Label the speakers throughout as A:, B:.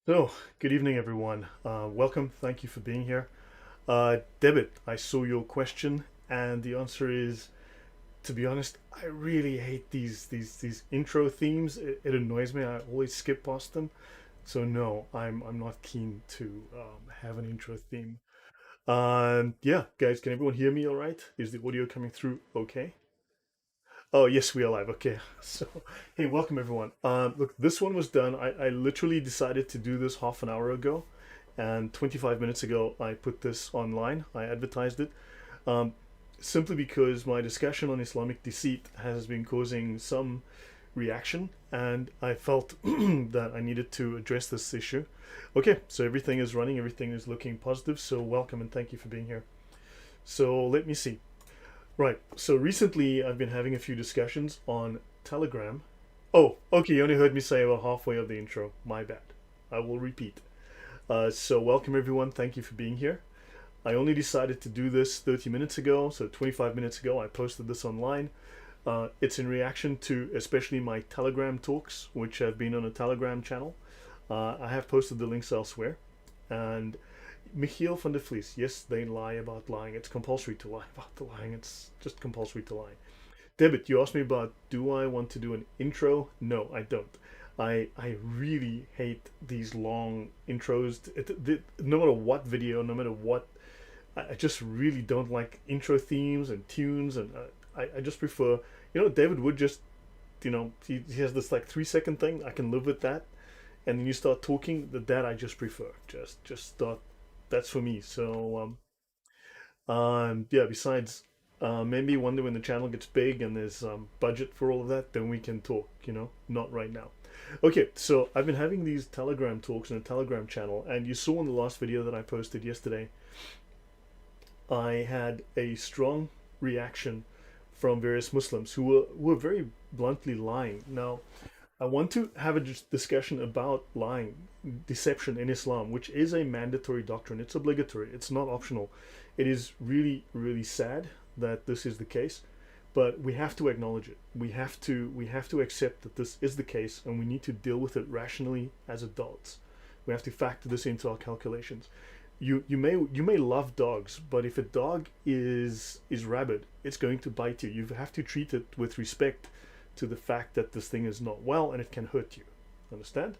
A: So, good evening, everyone. Welcome. Thank you for being here. Debit, I saw your question, and the answer is, to be honest, I really hate these intro themes. It annoys me. I always skip past them. So no, I'm not keen to have an intro theme. Yeah, guys, can everyone hear me all right? Is the audio coming through okay? Oh, yes, we are live. Okay. So, hey, welcome everyone. Look, this one was done. I literally decided to do this half an hour ago, and 25 minutes ago, I put this online. I advertised it um, simply because my discussion on Islamic deceit has been causing some reaction, and I felt that I needed to address this issue. Okay, so everything is running, everything is looking positive. So, welcome and thank you for being here. So, let me see. Right. So recently, I've been having a few discussions on Telegram. Oh, okay. You only heard me say about halfway of the intro. My bad. I will repeat. So, welcome everyone. Thank you for being here. I only decided to do this 30 minutes ago. So, 25 minutes ago, I posted this online. It's in reaction to especially my Telegram talks, which have been on a Telegram channel. I have posted the links elsewhere. And Michiel van der Vlies, yes, they lie about lying. It's compulsory to lie about the lying. It's just compulsory to lie. Debit, you asked me about do I want to do an intro? No, I don't. I really hate these long intros. No matter what video, no matter what, I just really don't like intro themes and tunes. And I just prefer, David Wood just, he has this like 3 second thing. I can live with that. And then you start talking, that I just prefer. Just start. That's for me. So yeah. Besides, maybe one day when the channel gets big and there's budget for all of that, then we can talk. Not right now. Okay, so I've been having these Telegram talks in a Telegram channel, and you saw in the last video that I posted yesterday, I had a strong reaction from various Muslims who were very bluntly lying. Now, I want to have a discussion about lying, deception in Islam, which is a mandatory doctrine. It's obligatory. It's not optional. It is really, really sad that this is the case, but we have to acknowledge it. We have to accept that this is the case, and we need to deal with it rationally as adults. We have to factor this into our calculations. You may love dogs, but if a dog is rabid, it's going to bite you. You have to treat it with respect to the fact that this thing is not well and it can hurt you. Understand?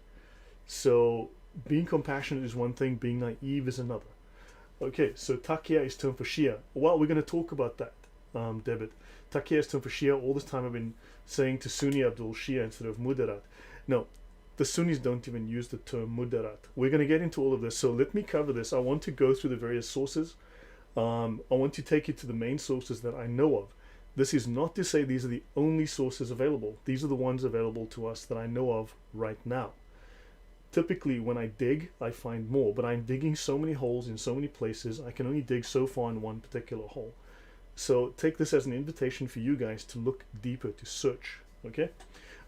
A: So being compassionate is one thing, being naive is another. Okay, so Taqiyya is term for Shia. Well, we're going to talk about that, Debit. Taqiyya is term for Shia. All this time I've been saying to Sunni Abdul Shia instead of Mudarat. No, the Sunnis don't even use the term Mudarat. We're going to get into all of this, so let me cover this. I want to go through the various sources. I want to take you to the main sources that I know of. This is not to say these are the only sources available. These are the ones available to us that I know of right now. Typically, when I dig, I find more, but I'm digging so many holes in so many places, I can only dig so far in one particular hole. So take this as an invitation for you guys to look deeper, to search, okay?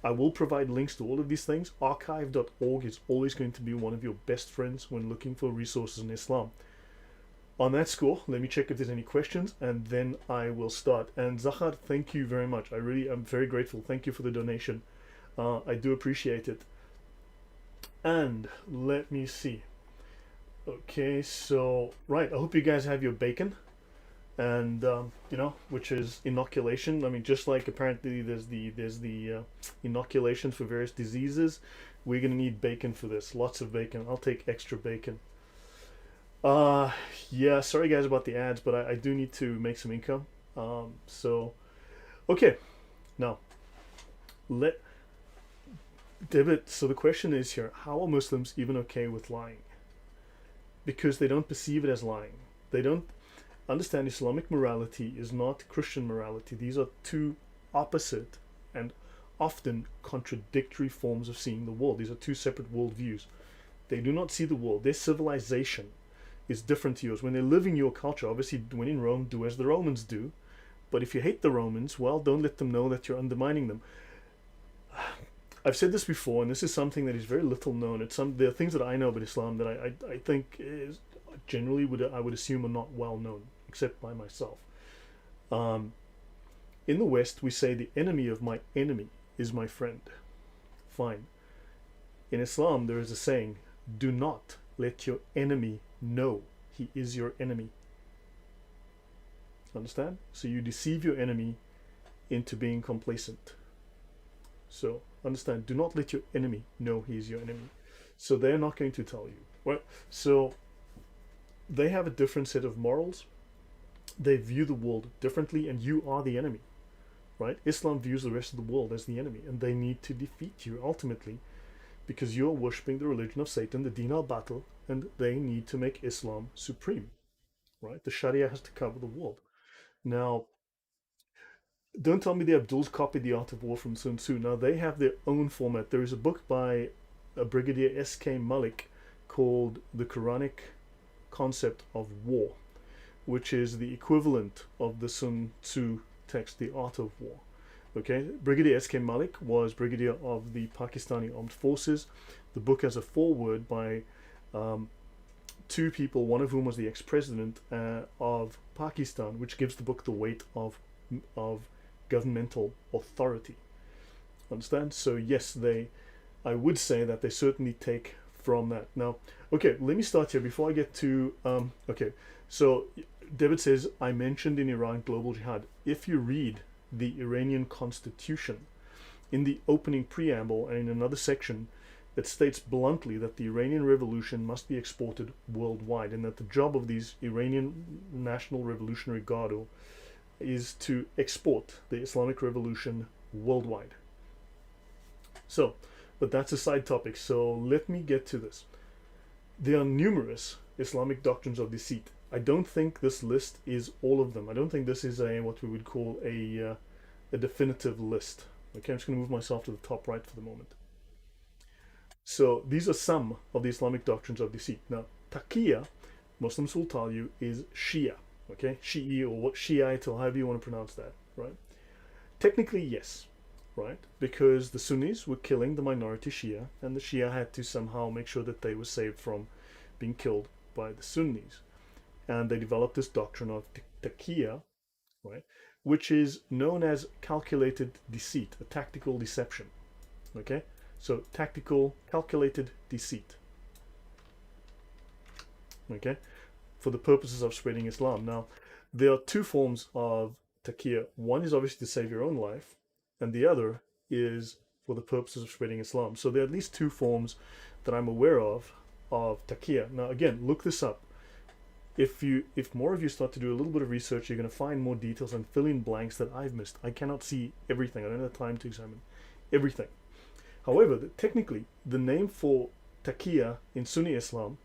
A: I will provide links to all of these things. Archive.org is always going to be one of your best friends when looking for resources in Islam. On that score, let me check if there's any questions, and then I will start. And Zahar, thank you very much. I really am very grateful. Thank you for the donation. I do appreciate it. And let me see. Okay, so right, I hope you guys have your bacon, and which is inoculation. I mean, just like apparently there's the inoculation for various diseases. We're gonna need bacon for this. Lots of bacon. I'll take extra bacon. Uh, yeah, sorry guys about the ads, but I do need to make some income. So, okay, now let David. So the question is here: how are Muslims even okay with lying? Because they don't perceive it as lying. They don't understand Islamic morality is not Christian morality. These are two opposite and often contradictory forms of seeing the world. These are two separate worldviews. They do not see the world. Their civilization is different to yours. When they live in your culture, obviously, when in Rome, do as the Romans do. But if you hate the Romans, well, don't let them know that you're undermining them. I've said this before, and this is something that is very little known. There are things that I know about Islam that I think is generally I would assume are not well known, except by myself. Um, in the West, we say the enemy of my enemy is my friend. Fine. In Islam, there is a saying, Do not let your enemy know he is your enemy. Understand? So you deceive your enemy into being complacent. So understand, do not let your enemy know he is your enemy. So they're not going to tell you. Well, so they have a different set of morals. They view the world differently, and you are the enemy, right? Islam views the rest of the world as the enemy, and they need to defeat you ultimately because you're worshipping the religion of Satan, the Deen al-Batil, and they need to make Islam supreme, right? The Sharia has to cover the world. Now, don't tell me the Abduls copied the Art of War from Sun Tzu. Now, they have their own format. There is a book by a Brigadier S.K. Malik called The Quranic Concept of War, which is the equivalent of the Sun Tzu text, The Art of War. Okay, Brigadier S.K. Malik was Brigadier of the Pakistani Armed Forces. The book has a foreword by two people, one of whom was the ex-president of Pakistan, which gives the book the weight of governmental authority. Understand? So yes, I would say that they certainly take from that. Now, okay, let me start here before I get to, okay, so David says, I mentioned in Iran global jihad. If you read the Iranian constitution, in the opening preamble and in another section, it states bluntly that the Iranian revolution must be exported worldwide, and that the job of these Iranian National Revolutionary Guard is to export the Islamic revolution worldwide. So, but that's a side topic, so let me get to this. There are numerous Islamic doctrines of deceit. I don't think this list is all of them. I don't think this is what we would call a definitive list. Okay, I'm just going to move myself to the top right for the moment. So these are some of the Islamic doctrines of deceit. Now, taqiyya, Muslims will tell you, is Shia. Okay, Shi'i or what Shiite or however you want to pronounce that, right? Technically, yes, right? Because the Sunnis were killing the minority Shia, and the Shia had to somehow make sure that they were saved from being killed by the Sunnis. And they developed this doctrine of taqiyya, right? Which is known as calculated deceit, a tactical deception. Okay? So tactical, calculated deceit. Okay? For the purposes of spreading Islam. Now, there are two forms of taqiyya. One is obviously to save your own life, and the other is for the purposes of spreading Islam. So there are at least two forms that I'm aware of taqiyya. Now, again, look this up. If more of you start to do a little bit of research, you're going to find more details and fill in blanks that I've missed. I cannot see everything. I don't have time to examine everything. However, technically, the name for taqiyya in Sunni Islam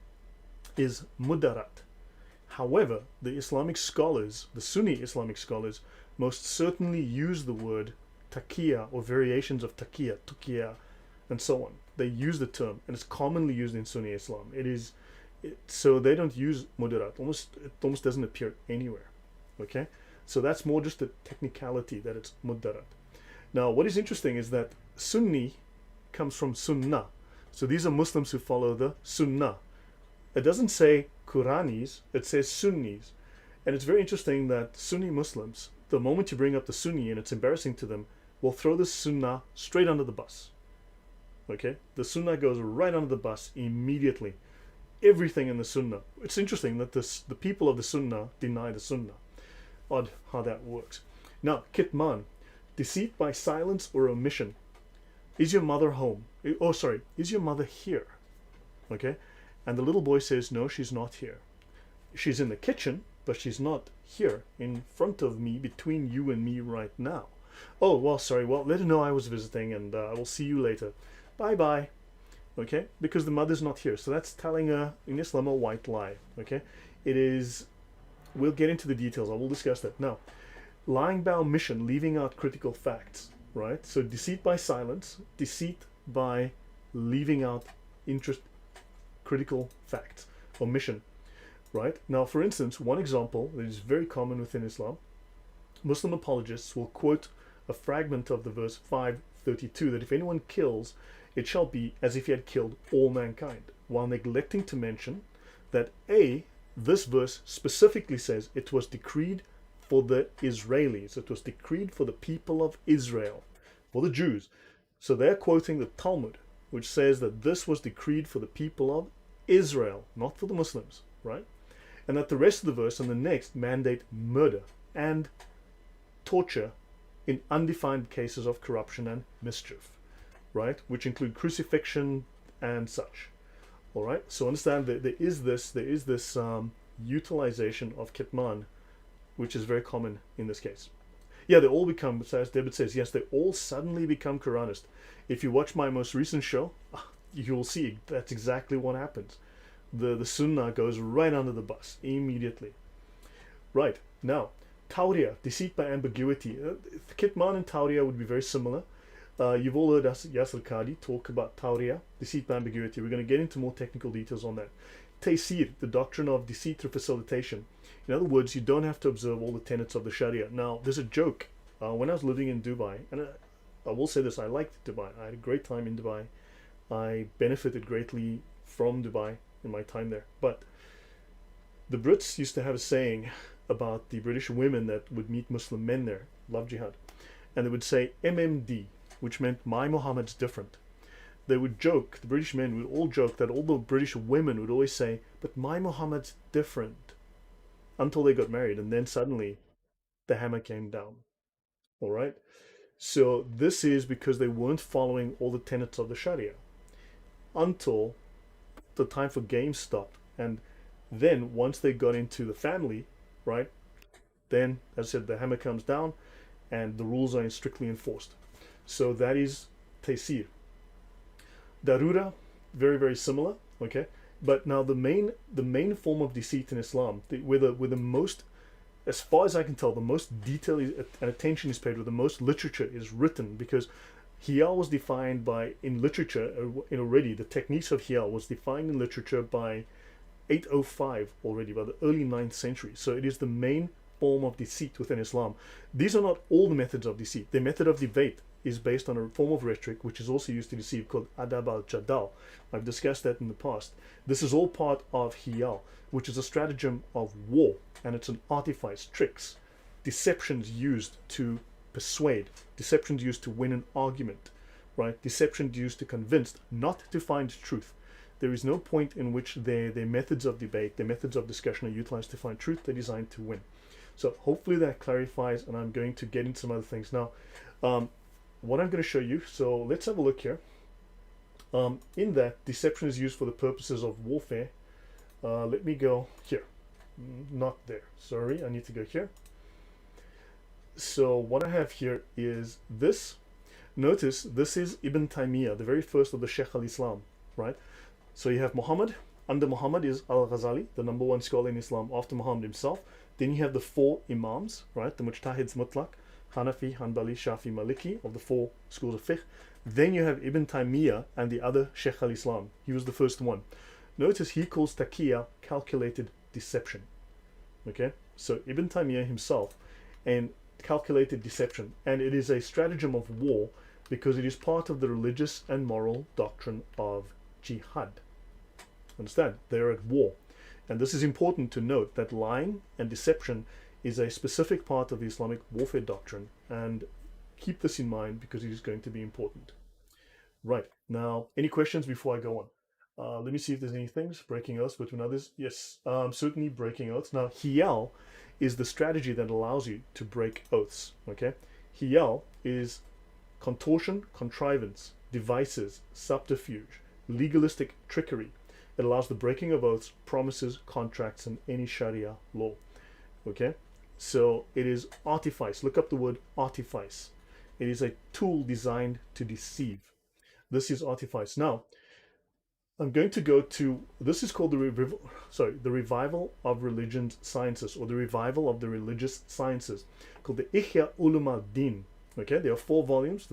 A: is mudarat. However, the Islamic scholars, the Sunni Islamic scholars, most certainly use the word taqiyya or variations of taqiyya, tuqiyya, and so on. They use the term, and it's commonly used in Sunni Islam. So they don't use mudarat. It almost doesn't appear anywhere. Okay, so that's more just a technicality that it's mudarat. Now, what is interesting is that Sunni comes from Sunnah. So these are Muslims who follow the Sunnah. It doesn't say Quranis, it says Sunnis. And it's very interesting that Sunni Muslims, the moment you bring up the Sunni and it's embarrassing to them, will throw the Sunnah straight under the bus. Okay? The Sunnah goes right under the bus immediately. Everything in the Sunnah. It's interesting that the people of the Sunnah deny the Sunnah. Odd how that works. Now, Kitman, deceit by silence or omission. Is your mother home? Oh, sorry. Is your mother here? Okay? And the little boy says, no, she's not here. She's in the kitchen, but she's not here in front of me, between you and me right now. Oh, well, sorry. Well, let her know I was visiting, and I will see you later. Bye-bye. Okay? Because the mother's not here. So that's telling in Islam, a white lie. Okay? It is... We'll get into the details. I will discuss that. Now, lying by omission, leaving out critical facts. Right? So deceit by silence, deceit by leaving out critical facts, omission. Right? Now, for instance, one example that is very common within Islam, Muslim apologists will quote a fragment of the verse 532 that if anyone kills, it shall be as if he had killed all mankind, while neglecting to mention that this verse specifically says it was decreed for the Israelis. It was decreed for the people of Israel, for the Jews. So they're quoting the Talmud, which says that this was decreed for the people of Israel, not for the Muslims, right? And that the rest of the verse and the next mandate murder and torture in undefined cases of corruption and mischief, right? Which include crucifixion and such. All right. So understand that there is this utilization of kitman, which is very common in this case. Yeah, they all become, as David says, yes, they all suddenly become Quranist. If you watch my most recent show, you'll see that's exactly what happens. The Sunnah goes right under the bus immediately. Right, now, Tawriya, deceit by ambiguity. Kitman and Tawriya would be very similar. You've all heard Yasir Qadi talk about Tawriya, deceit by ambiguity. We're going to get into more technical details on that. Taysir, the doctrine of deceit through facilitation. In other words, you don't have to observe all the tenets of the Sharia. Now, there's a joke. When I was living in Dubai, and I will say this, I liked Dubai. I had a great time in Dubai. I benefited greatly from Dubai in my time there. But the Brits used to have a saying about the British women that would meet Muslim men there, love jihad. And they would say MMD, which meant my Muhammad's different. They would joke, the British men would all joke that all the British women would always say, but my Muhammad's different. Until they got married, and then suddenly the hammer came down. All right? So this is because they weren't following all the tenets of the Sharia until the time for games stopped. And then once they got into the family, right, then, as I said, the hammer comes down and the rules are strictly enforced. So that is Taysir. Darura, very, very similar, okay? But now the main form of deceit in Islam, where the most, as far as I can tell, the most detail and attention is paid, where the most literature is written, because Hiyal was defined by, in literature, already, the techniques of Hiyal was defined in literature by 805 already, by the early 9th century. So it is the main form of deceit within Islam. These are not all the methods of deceit. The method of debate is based on a form of rhetoric which is also used to deceive, called adab al-jadal. I've discussed that in the past. This is all part of Hiyal, which is a stratagem of war, and it's an artifice, tricks, deceptions used to persuade, deceptions used to win an argument, right? Deceptions used to convince, not to find truth. There is no point in which their methods of debate, their methods of discussion are utilized to find truth. They're designed to win. So hopefully that clarifies, and I'm going to get into some other things now. What I'm going to show you, so let's have a look here. In that, deception is used for the purposes of warfare. Let me go here. Not there. Sorry, I need to go here. So what I have here is this. Notice this is Ibn Taymiyyah, the very first of the Sheikh al-Islam, right? So you have Muhammad. Under Muhammad is Al-Ghazali, the #1 scholar in Islam after Muhammad himself. Then you have the 4 Imams, right? The Mujtahids Mutlaq, Hanafi, Hanbali, Shafi, Maliki, of the 4 schools of fiqh. Then you have Ibn Taymiyyah and the other Sheikh al-Islam. He was the first one. Notice he calls taqiyya calculated deception. Okay? So Ibn Taymiyyah himself, and calculated deception. And it is a stratagem of war because it is part of the religious and moral doctrine of jihad. Understand? They're at war. And this is important to note, that lying and deception is a specific part of the Islamic warfare doctrine, and keep this in mind because it is going to be important. Right, now, any questions before I go on? Let me see if there's any things. Breaking oaths between others. Yes, certainly breaking oaths. Now, Hiyal is the strategy that allows you to break oaths. Okay, Hiyal is contortion, contrivance, devices, subterfuge, legalistic trickery. It allows the breaking of oaths, promises, contracts, and any Sharia law. Okay, so it is artifice. Look up the word artifice. It is a tool designed to deceive. This is artifice. Now, I'm going to go to, this is called the revival of religion sciences, or the revival of the religious sciences, called the Ihya Ulum al Din. Okay, there are 4 volumes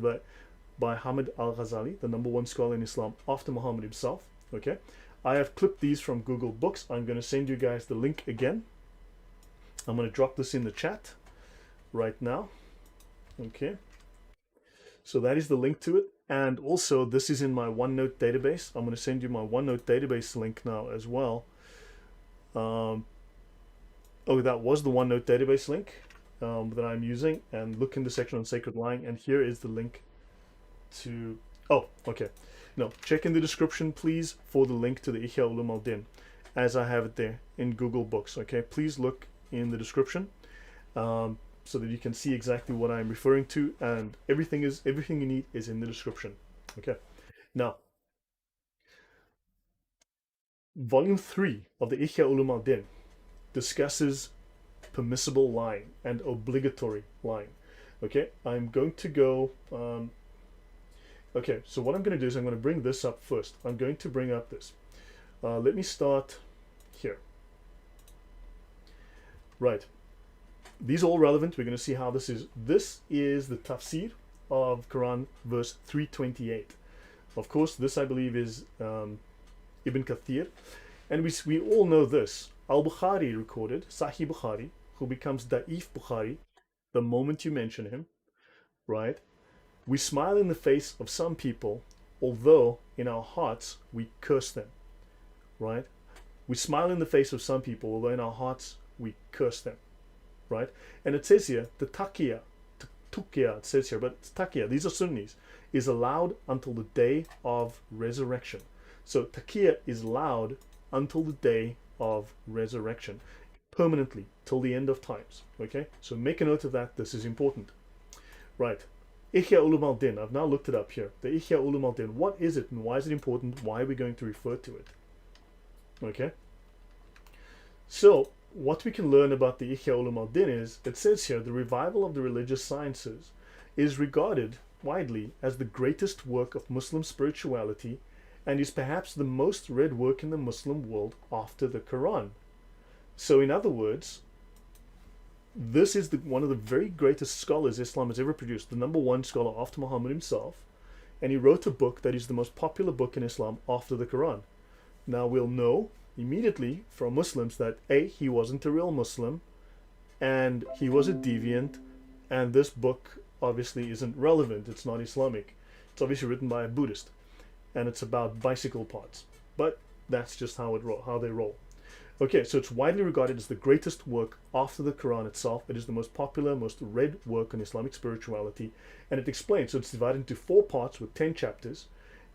A: by Hamid al-Ghazali, the #1 scholar in Islam after Muhammad himself. Okay, I have clipped these from Google Books. I'm going to send you guys the link again. I'm going to drop this in the chat right now. Okay, so that is the link to it. And also, this is in my OneNote database. I'm going to send you my OneNote database link now as well. Oh, that was the OneNote database link that I'm using. And look in the section on sacred lying. And here is the link to... Oh, okay. No, check in the description, please, for the link to the Ihya Ulum al Din, as I have it there in Google Books. Okay, please look in the description so that you can see exactly what I'm referring to, and everything you need is in the description. Okay, now volume 3 of the Ihya Ulum al Din discusses permissible lying and obligatory lying. Okay, I'm going to go. Okay, so what I'm going to do is I'm going to bring this up first. I'm going to bring up this. Let me start here. Right. These are all relevant. We're going to see how this is. This is the tafsir of Quran verse 328. Of course, this I believe is Ibn Kathir. And we all know this. Al-Bukhari recorded, Sahih Bukhari, who becomes Da'if Bukhari the moment you mention him, right? We smile in the face of some people, although in our hearts we curse them, right? We smile in the face of some people, although in our hearts we curse them, right? And it says here, the taqiyya, it says here, but taqiyya, these are Sunnis, is allowed until the day of resurrection. So taqiyya is allowed until the day of resurrection, permanently, till the end of times, okay? So make a note of that, this is important. Right, Ihya Ulum al Din, I've now looked it up here. The Ihya Ulum al Din, what is it and why is it important? Why are we going to refer to it? Okay, so what we can learn about the Ihya Ulum al Din is, it says here, the revival of the religious sciences is regarded widely as the greatest work of Muslim spirituality and is perhaps the most read work in the Muslim world after the Quran. So in other words, this is one of the very greatest scholars Islam has ever produced, the number one scholar after Muhammad himself, and he wrote a book that is the most popular book in Islam after the Quran. Now we'll know immediately from Muslims that A, he wasn't a real Muslim, and he was a deviant, and this book obviously isn't relevant, it's not Islamic. It's obviously written by a Buddhist, and it's about bicycle parts. But that's just how they roll. Okay, so it's widely regarded as the greatest work after the Quran itself. It is the most popular, most read work on Islamic spirituality, and it explains, so it's divided into 4 parts with 10 chapters,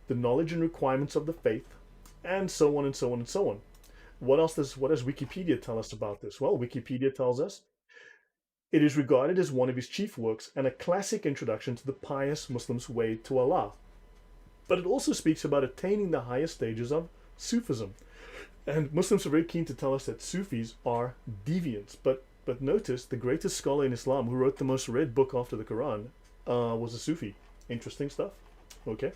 A: the knowledge and requirements of the faith, and so on and so on and so on. What does Wikipedia tell us about this? Well, Wikipedia tells us it is regarded as one of his chief works and a classic introduction to the pious Muslim's way to Allah. But it also speaks about attaining the higher stages of Sufism. And Muslims are very keen to tell us that Sufis are deviants. But notice, the greatest scholar in Islam who wrote the most read book after the Quran was a Sufi. Interesting stuff. Okay.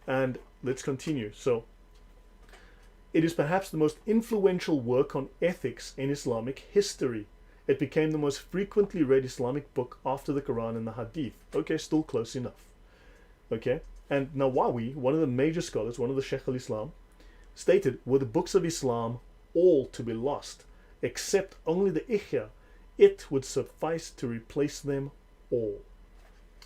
A: And let's continue. So, it is perhaps the most influential work on ethics in Islamic history. It became the most frequently read Islamic book after the Quran and the Hadith. Okay, still close enough. Okay. And Nawawi, one of the major scholars, one of the Sheikh al-Islam, stated, were the books of Islam all to be lost, except only the Ihya, it would suffice to replace them all.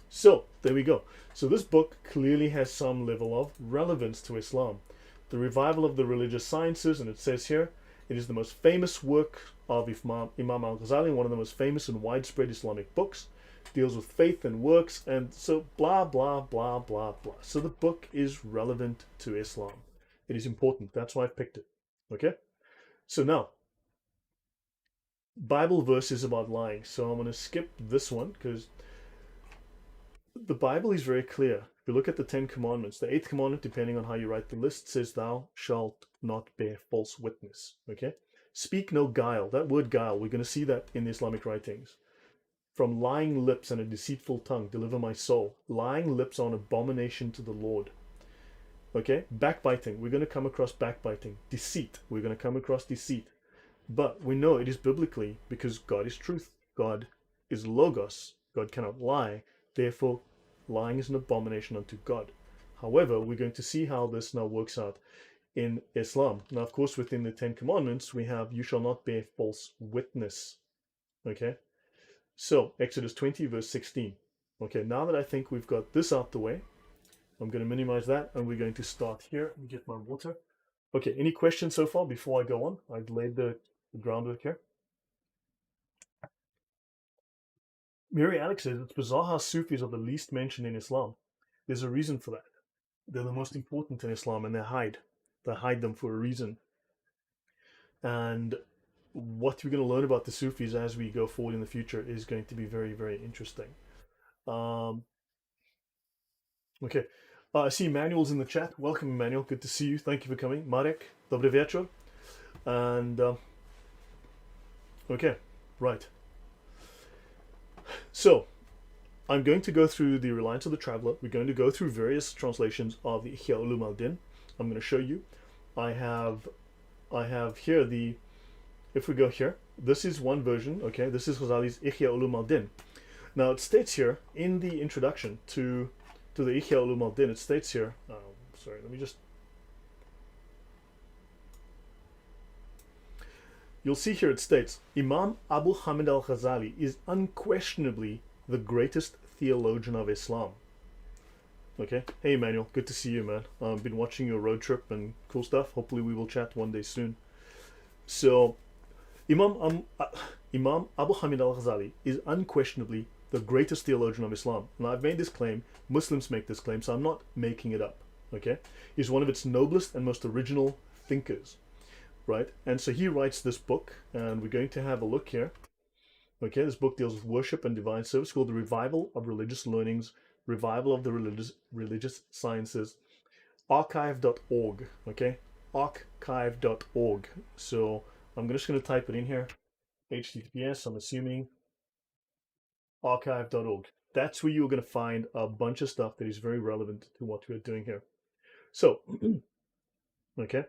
A: So, there we go. So this book clearly has some level of relevance to Islam. The revival of the religious sciences, and it says here, it is the most famous work of Imam al-Ghazali, one of the most famous and widespread Islamic books, deals with faith and works, and so blah, blah, blah, blah, blah. So the book is relevant to Islam. It is important. That's why I've picked it. Okay? So now, Bible verses about lying. So I'm going to skip this one because the Bible is very clear. If you look at the 10 commandments, the 8th commandment, depending on how you write the list, says, thou shalt not bear false witness. Okay? Speak no guile. That word guile, we're going to see that in the Islamic writings. From lying lips and a deceitful tongue, deliver my soul. Lying lips are an abomination to the Lord. Okay, backbiting, we're going to come across backbiting. Deceit, we're going to come across deceit. But we know it is biblically because God is truth. God is logos. God cannot lie. Therefore, lying is an abomination unto God. However, we're going to see how this now works out in Islam. Now, of course, within the 10 commandments, we have, you shall not bear false witness. Okay, so Exodus 20 verse 16. Okay, now that I think we've got this out the way, I'm going to minimize that and we're going to start here. Let me get my water. Okay, any questions so far before I go on? I've laid the groundwork here. Mary Alex says, it's bizarre how Sufis are the least mentioned in Islam. There's a reason for that. They're the most important in Islam, and they hide them for a reason. And what we're going to learn about the Sufis as we go forward in the future is going to be very, very interesting. Um, okay. I see Emmanuel's in the chat. Welcome, Emmanuel. Good to see you. Thank you for coming. Marek, dobry wieczór. And, okay, right. So, I'm going to go through the Reliance of the Traveler. We're going to go through various translations of the Ihya Ulum al Din. I'm going to show you. I have here the, if we go here, this is one version, okay? This is Ghazali's Ihya Ulum al Din. Now it states here in the introduction to the Ihya Ulum al Din, it states here, sorry, let me just, you'll see here it states, Imam Abu Hamid al-Ghazali is unquestionably the greatest theologian of Islam. Okay, hey Emmanuel, good to see you, man. I've been watching your road trip and cool stuff. Hopefully we will chat one day soon. So, Imam Abu Hamid al-Ghazali is unquestionably the greatest theologian of Islam. And I've made this claim, Muslims make this claim, so I'm not making it up. Okay, he's one of its noblest and most original thinkers, right? And so he writes this book, and we're going to have a look here. Okay, this book deals with worship and divine service, called The Revival of Religious Learnings, Revival of the Religious Sciences, archive.org. Okay, archive.org. So I'm just going to type it in here, https, I'm assuming, archive.org. That's where you're going to find a bunch of stuff that is very relevant to what we're doing here. So, okay,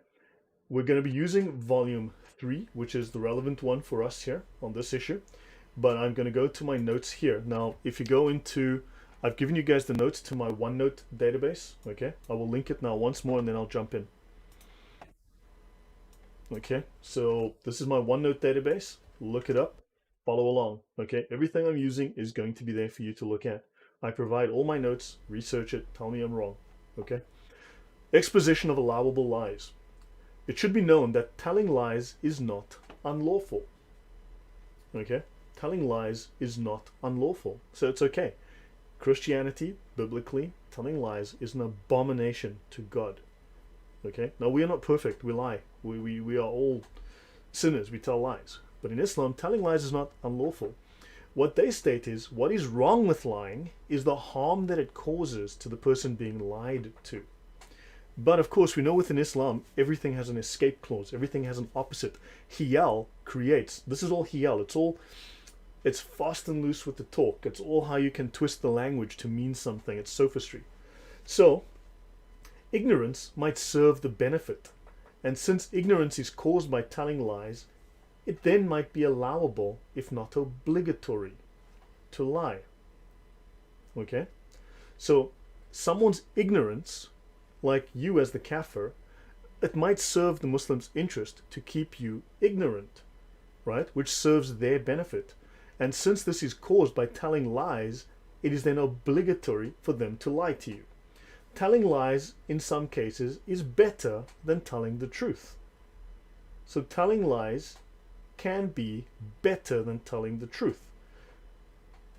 A: we're going to be using volume 3, which is the relevant one for us here on this issue. But I'm going to go to my notes here. Now, if you go into, I've given you guys the notes to my OneNote database. Okay, I will link it now once more and then I'll jump in. Okay, so this is my OneNote database. Look it up, follow along. Okay, everything I'm using is going to be there for you to look at. I provide all my notes, research it, tell me I'm wrong. Okay, exposition of allowable lies. It should be known that telling lies is not unlawful. Okay, telling lies is not unlawful, so it's okay. Christianity, biblically, telling lies is an abomination to God. Okay, now we are not perfect, we lie. We are all sinners, we tell lies. But in Islam, telling lies is not unlawful. What they state is, what is wrong with lying is the harm that it causes to the person being lied to. But of course, we know within Islam, everything has an escape clause. Everything has an opposite. Hiyal creates. This is all hiyal. It's fast and loose with the talk. It's all how you can twist the language to mean something. It's sophistry. So, ignorance might serve the benefit. And since ignorance is caused by telling lies, it then might be allowable, if not obligatory, to lie. Okay? So, someone's ignorance, like you as the kafir, it might serve the Muslim's interest to keep you ignorant, right? Which serves their benefit. And since this is caused by telling lies, it is then obligatory for them to lie to you. Telling lies, in some cases, is better than telling the truth. So telling lies can be better than telling the truth.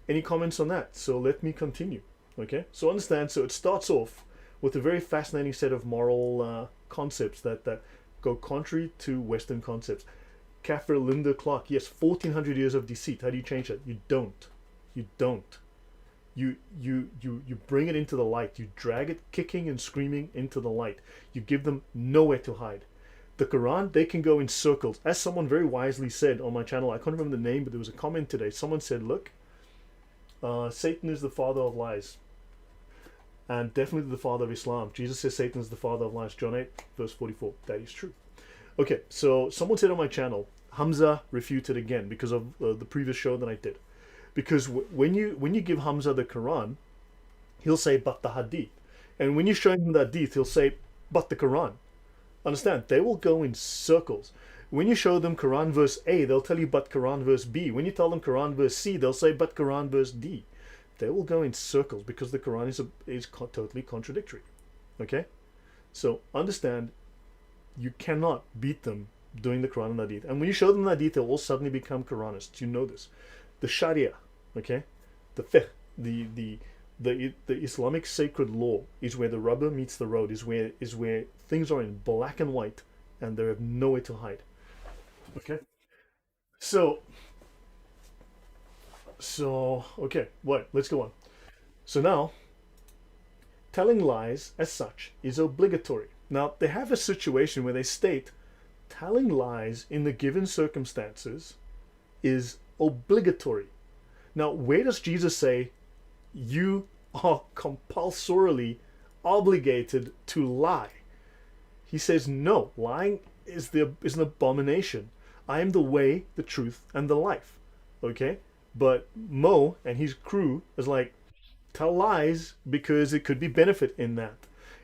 A: Any comments on that? So let me continue. Okay, so understand, so it starts off with a very fascinating set of moral concepts that go contrary to Western concepts. Kafir Linda Clark, yes, 1400 years of deceit. How do you change that? You don't. You don't. You bring it into the light. You drag it kicking and screaming into the light. You give them nowhere to hide. The Quran, they can go in circles. As someone very wisely said on my channel, I can't remember the name, but there was a comment today. Someone said, look, Satan is the father of lies. And definitely the father of Islam. Jesus says Satan is the father of lies. John 8, verse 44. That is true. Okay, so someone said on my channel, Hamza refuted again because of the previous show that I did. Because when you give Hamza the Quran, he'll say, but the Hadith. And when you show him the Hadith, he'll say, but the Quran. Understand? They will go in circles. When you show them Quran verse A, they'll tell you, but Quran verse B. When you tell them Quran verse C, they'll say, but Quran verse D. They will go in circles because the Quran is totally contradictory. Okay? So understand, you cannot beat them doing the Quran and Hadith. And when you show them the Hadith, they'll all suddenly become Quranists. You know this. The Sharia, okay? The fiqh, the Islamic sacred law is where the rubber meets the road, is where things are in black and white and they have nowhere to hide. Okay. So okay, what? Let's go on. So now, telling lies as such is obligatory. Now they have a situation where they state telling lies in the given circumstances is obligatory. Now, where does Jesus say you are compulsorily obligated to lie? He says no, lying is an abomination. I am the way, the truth, and the life. Okay? But Mo and his crew is like, tell lies because it could be benefit in that.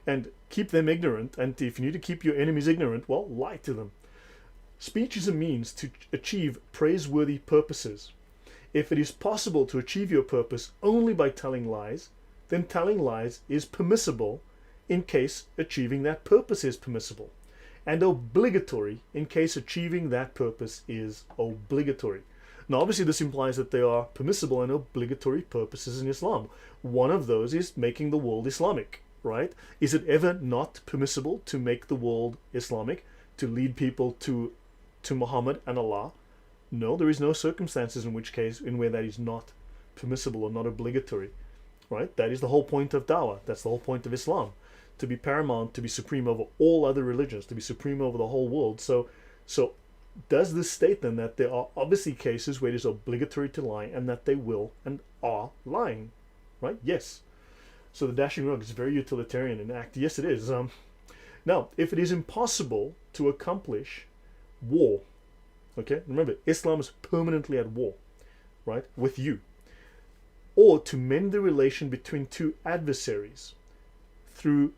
A: And keep them ignorant, and if you need to keep your enemies ignorant, well, lie to them. Speech is a means to achieve praiseworthy purposes. If it is possible to achieve your purpose only by telling lies, then telling lies is permissible in case achieving that purpose is permissible, and obligatory in case achieving that purpose is obligatory. Now, obviously, this implies that there are permissible and obligatory purposes in Islam. One of those is making the world Islamic, right? Is it ever not permissible to make the world Islamic, to lead people to Muhammad and Allah? No, there is no circumstances in where that is not permissible or not obligatory, right? That is the whole point of dawah. That's the whole point of Islam, to be paramount, to be supreme over all other religions, to be supreme over the whole world. So does this state then that there are obviously cases where it is obligatory to lie and that they will and are lying, right? Yes. So the dashing rogue is very utilitarian in act. Yes, it is. Now, if it is impossible to accomplish war, okay, remember, Islam is permanently at war, right, with you, or to mend the relation between two adversaries through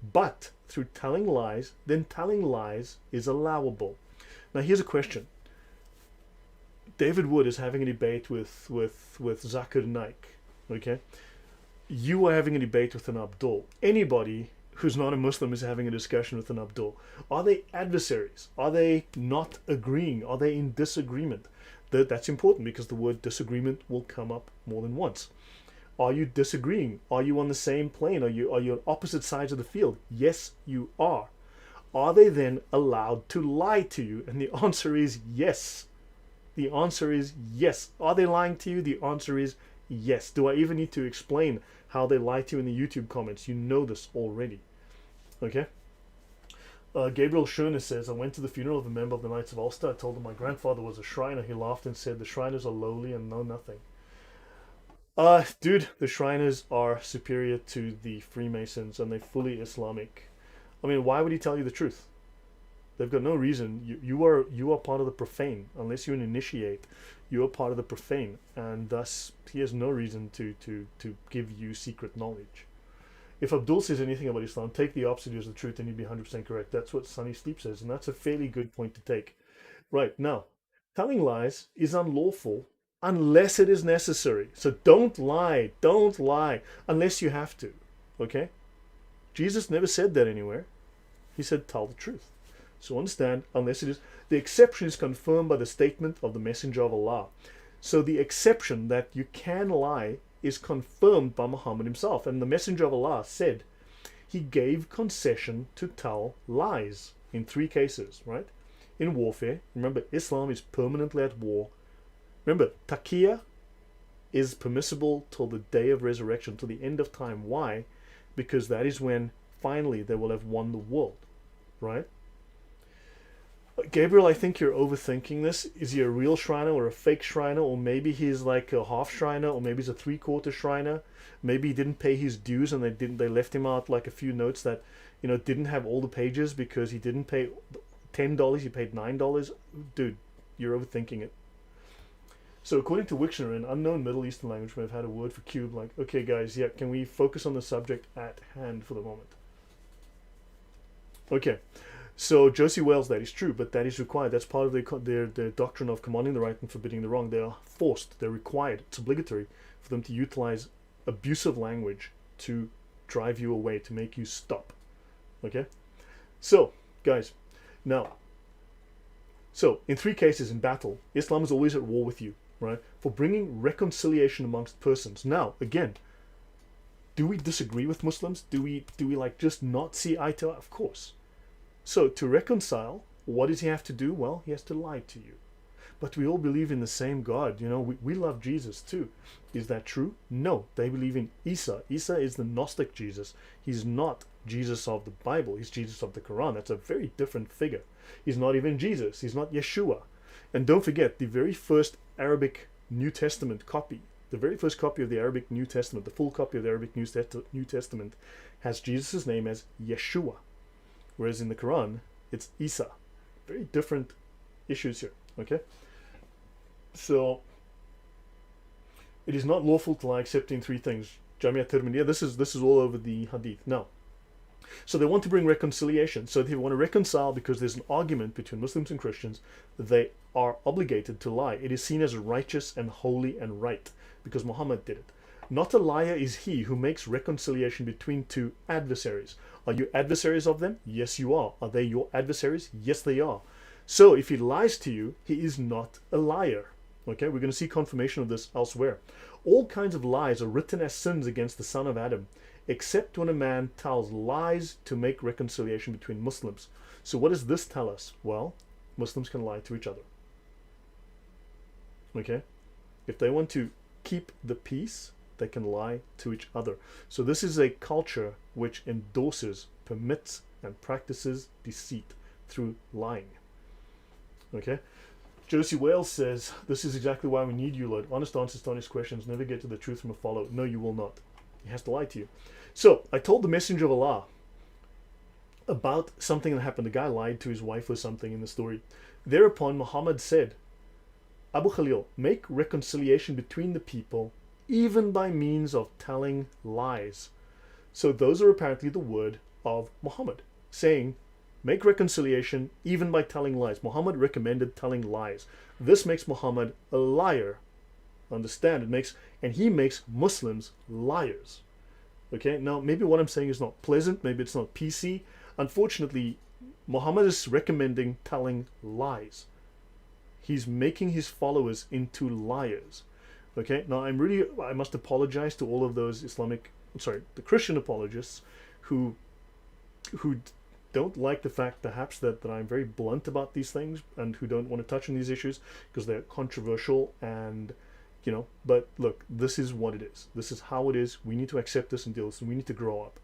A: telling lies, then telling lies is allowable. Now here's a question. David Wood is having a debate with Zakir Naik, okay? You are having a debate with an Abdul. Anybody who's not a Muslim is having a discussion with an Abdul. Are they adversaries? Are they not agreeing? Are they in disagreement? That's important because the word disagreement will come up more than once. Are you disagreeing? Are you on the same plane? Are you on opposite sides of the field? Yes, you are. Are they then allowed to lie to you? And the answer is yes. The answer is yes. Are they lying to you? The answer is yes. Do I even need to explain how they lie to you in the YouTube comments? You know this already. Okay? Gabriel Schöner says, I went to the funeral of a member of the Knights of Ulster. I told him my grandfather was a Shriner. He laughed and said, the Shriners are lowly and know nothing. Dude, the Shriners are superior to the Freemasons and they're fully Islamic. I mean, why would he tell you the truth? They've got no reason. You are part of the profane. Unless you're an initiate, you are part of the profane, and thus he has no reason to give you secret knowledge. If Abdul says anything about Islam, take the opposite as the truth and you'd be 100% correct. That's what Sunny Steep says, and that's a fairly good point to take. Right, now, telling lies is unlawful unless it is necessary. So don't lie unless you have to, okay? Jesus never said that anywhere. He said tell the truth. So understand, unless it is, the exception is confirmed by the statement of the Messenger of Allah. So the exception that you can lie is confirmed by Muhammad himself. And the Messenger of Allah said he gave concession to tell lies in 3 cases, right? In warfare, remember, Islam is permanently at war. Remember, taqiyya is permissible till the day of resurrection, till the end of time. Why? Because that is when finally they will have won the world, right? Gabriel, I think you're overthinking this. Is he a real Shriner or a fake Shriner? Or maybe he's like a half Shriner, or maybe he's a 3/4 Shriner. Maybe he didn't pay his dues and they left him out like a few notes that, you know, didn't have all the pages because he didn't pay $10, he paid $9. Dude, you're overthinking it. So according to Wiktionary, an unknown Middle Eastern language may have had a word for cube. Like, okay guys, yeah, can we focus on the subject at hand for the moment? Okay, so Josie Wales, that is true, but that is required. That's part of their doctrine of commanding the right and forbidding the wrong. They are forced, they're required, it's obligatory for them to utilize abusive language to drive you away, to make you stop. Okay, so guys, now, so in 3 cases in battle, Islam is always at war with you, right? For bringing reconciliation amongst persons. Now, again, Do we disagree with Muslims? Do we like just not see eye to eye? Of course. So to reconcile, what does he have to do? Well, he has to lie to you. But we all believe in the same God. You know, we love Jesus too. Is that true? No. They believe in Isa. Isa is the Gnostic Jesus. He's not Jesus of the Bible. He's Jesus of the Quran. That's a very different figure. He's not even Jesus. He's not Yeshua. And don't forget, the very first Arabic New Testament copy, the very first copy of the Arabic New Testament, the full copy of the Arabic New Testament, has Jesus' name as Yeshua. Whereas in the Quran, it's Isa. Very different issues here. Okay? So, it is not lawful to lie except in three things. Jamia Tirmidhiya, this is all over the hadith. Now, so they want to bring reconciliation. So they want to reconcile because there's an argument between Muslims and Christians. They are obligated to lie. It is seen as righteous and holy and right because Muhammad did it. Not a liar is he who makes reconciliation between two adversaries. Are you adversaries of them? Yes, you are. Are they your adversaries? Yes, they are. So if he lies to you, he is not a liar. Okay, we're going to see confirmation of this elsewhere. All kinds of lies are written as sins against the son of Adam, except when a man tells lies to make reconciliation between Muslims. So what does this tell us? Well, Muslims can lie to each other. Okay? If they want to keep the peace, they can lie to each other. So this is a culture which endorses, permits, and practices deceit through lying. Okay? Josie Wales says, this is exactly why we need you, Lord. Honest answers to honest questions. Never get to the truth from a follow. No, you will not. He has to lie to you. So, I told the Messenger of Allah about something that happened. The guy lied to his wife or something in the story. Thereupon, Muhammad said, Abu Khalil, make reconciliation between the people, even by means of telling lies. So those are apparently the word of Muhammad, saying, make reconciliation even by telling lies. Muhammad recommended telling lies. This makes Muhammad a liar. Understand? And he makes Muslims liars. Okay, now maybe what I'm saying is not pleasant, maybe it's not PC. Unfortunately, Muhammad is recommending telling lies. He's making his followers into liars. Okay, now I must apologize to all of those the Christian apologists who don't like the fact perhaps that I'm very blunt about these things and who don't want to touch on these issues because they're controversial and but look, this is what it is. This is how it is. We need to accept this and deal with this, and we need to grow up.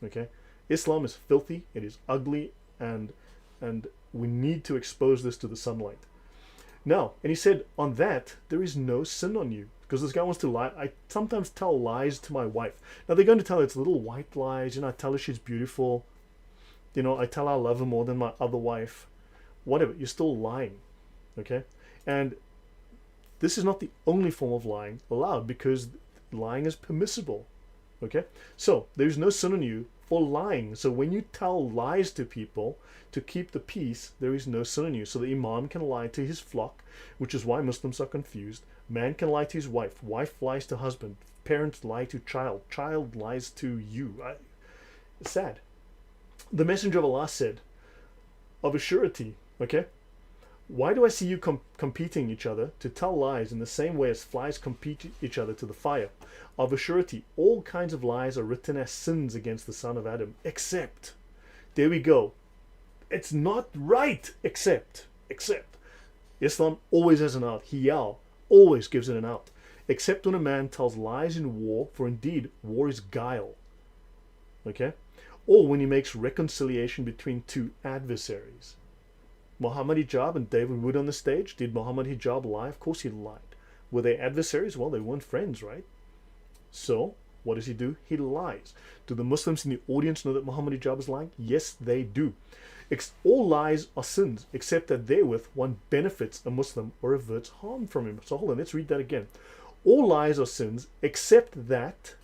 A: Okay? Islam is filthy, it is ugly, and we need to expose this to the sunlight. Now, and he said, on that, there is no sin on you. Because this guy wants to lie. I sometimes tell lies to my wife. Now they're going to tell her it's little white lies, I tell her she's beautiful. I tell her I love her more than my other wife. Whatever, you're still lying. Okay? And this is not the only form of lying allowed because lying is permissible. Okay? So, there's no sin on you for lying. So when you tell lies to people to keep the peace, there is no sin on you. So the imam can lie to his flock, which is why Muslims are confused. Man can lie to his wife. Wife lies to husband. Parents lie to child. Child lies to you. It's sad. The Messenger of Allah said, of a surety, okay? Why do I see you competing each other to tell lies in the same way as flies compete each other to the fire? Of a surety, all kinds of lies are written as sins against the son of Adam, except, there we go, it's not right, except. Islam always has an out. Hiyal always gives it an out. Except when a man tells lies in war, for indeed war is guile. Okay? Or when he makes reconciliation between two adversaries. Muhammad Hijab and David Wood on the stage. Did Muhammad Hijab lie? Of course he lied. Were they adversaries? Well, they weren't friends, right? So, what does he do? He lies. Do the Muslims in the audience know that Muhammad Hijab is lying? Yes, they do. All lies are sins, except that therewith one benefits a Muslim or averts harm from him. So hold on, let's read that again. All lies are sins, except that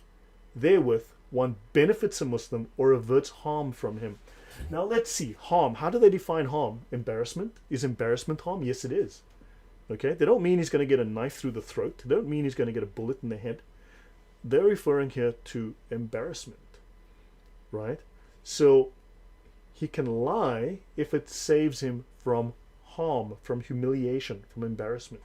A: therewith one benefits a Muslim or averts harm from him. Now let's see, harm. How do they define harm? Embarrassment? Is embarrassment harm? Yes, it is. Okay? They don't mean he's going to get a knife through the throat. They don't mean he's going to get a bullet in the head. They're referring here to embarrassment. Right? So, he can lie if it saves him from harm, from humiliation, from embarrassment.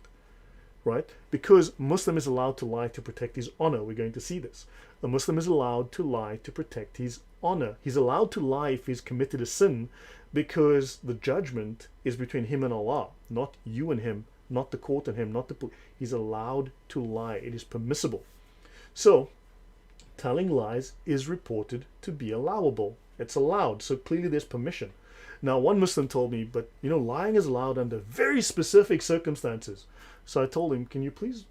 A: right? Because Muslim is allowed to lie to protect his honor. We're going to see this. A Muslim is allowed to lie to protect his honor. He's allowed to lie if he's committed a sin, because the judgment is between him and Allah, not you and him, not the court and him, not the police. He's allowed to lie. It is permissible. So telling lies is reported to be allowable. It's allowed. So clearly there's permission. Now, one Muslim told me, but you know, lying is allowed under very specific circumstances. So I told him, can you please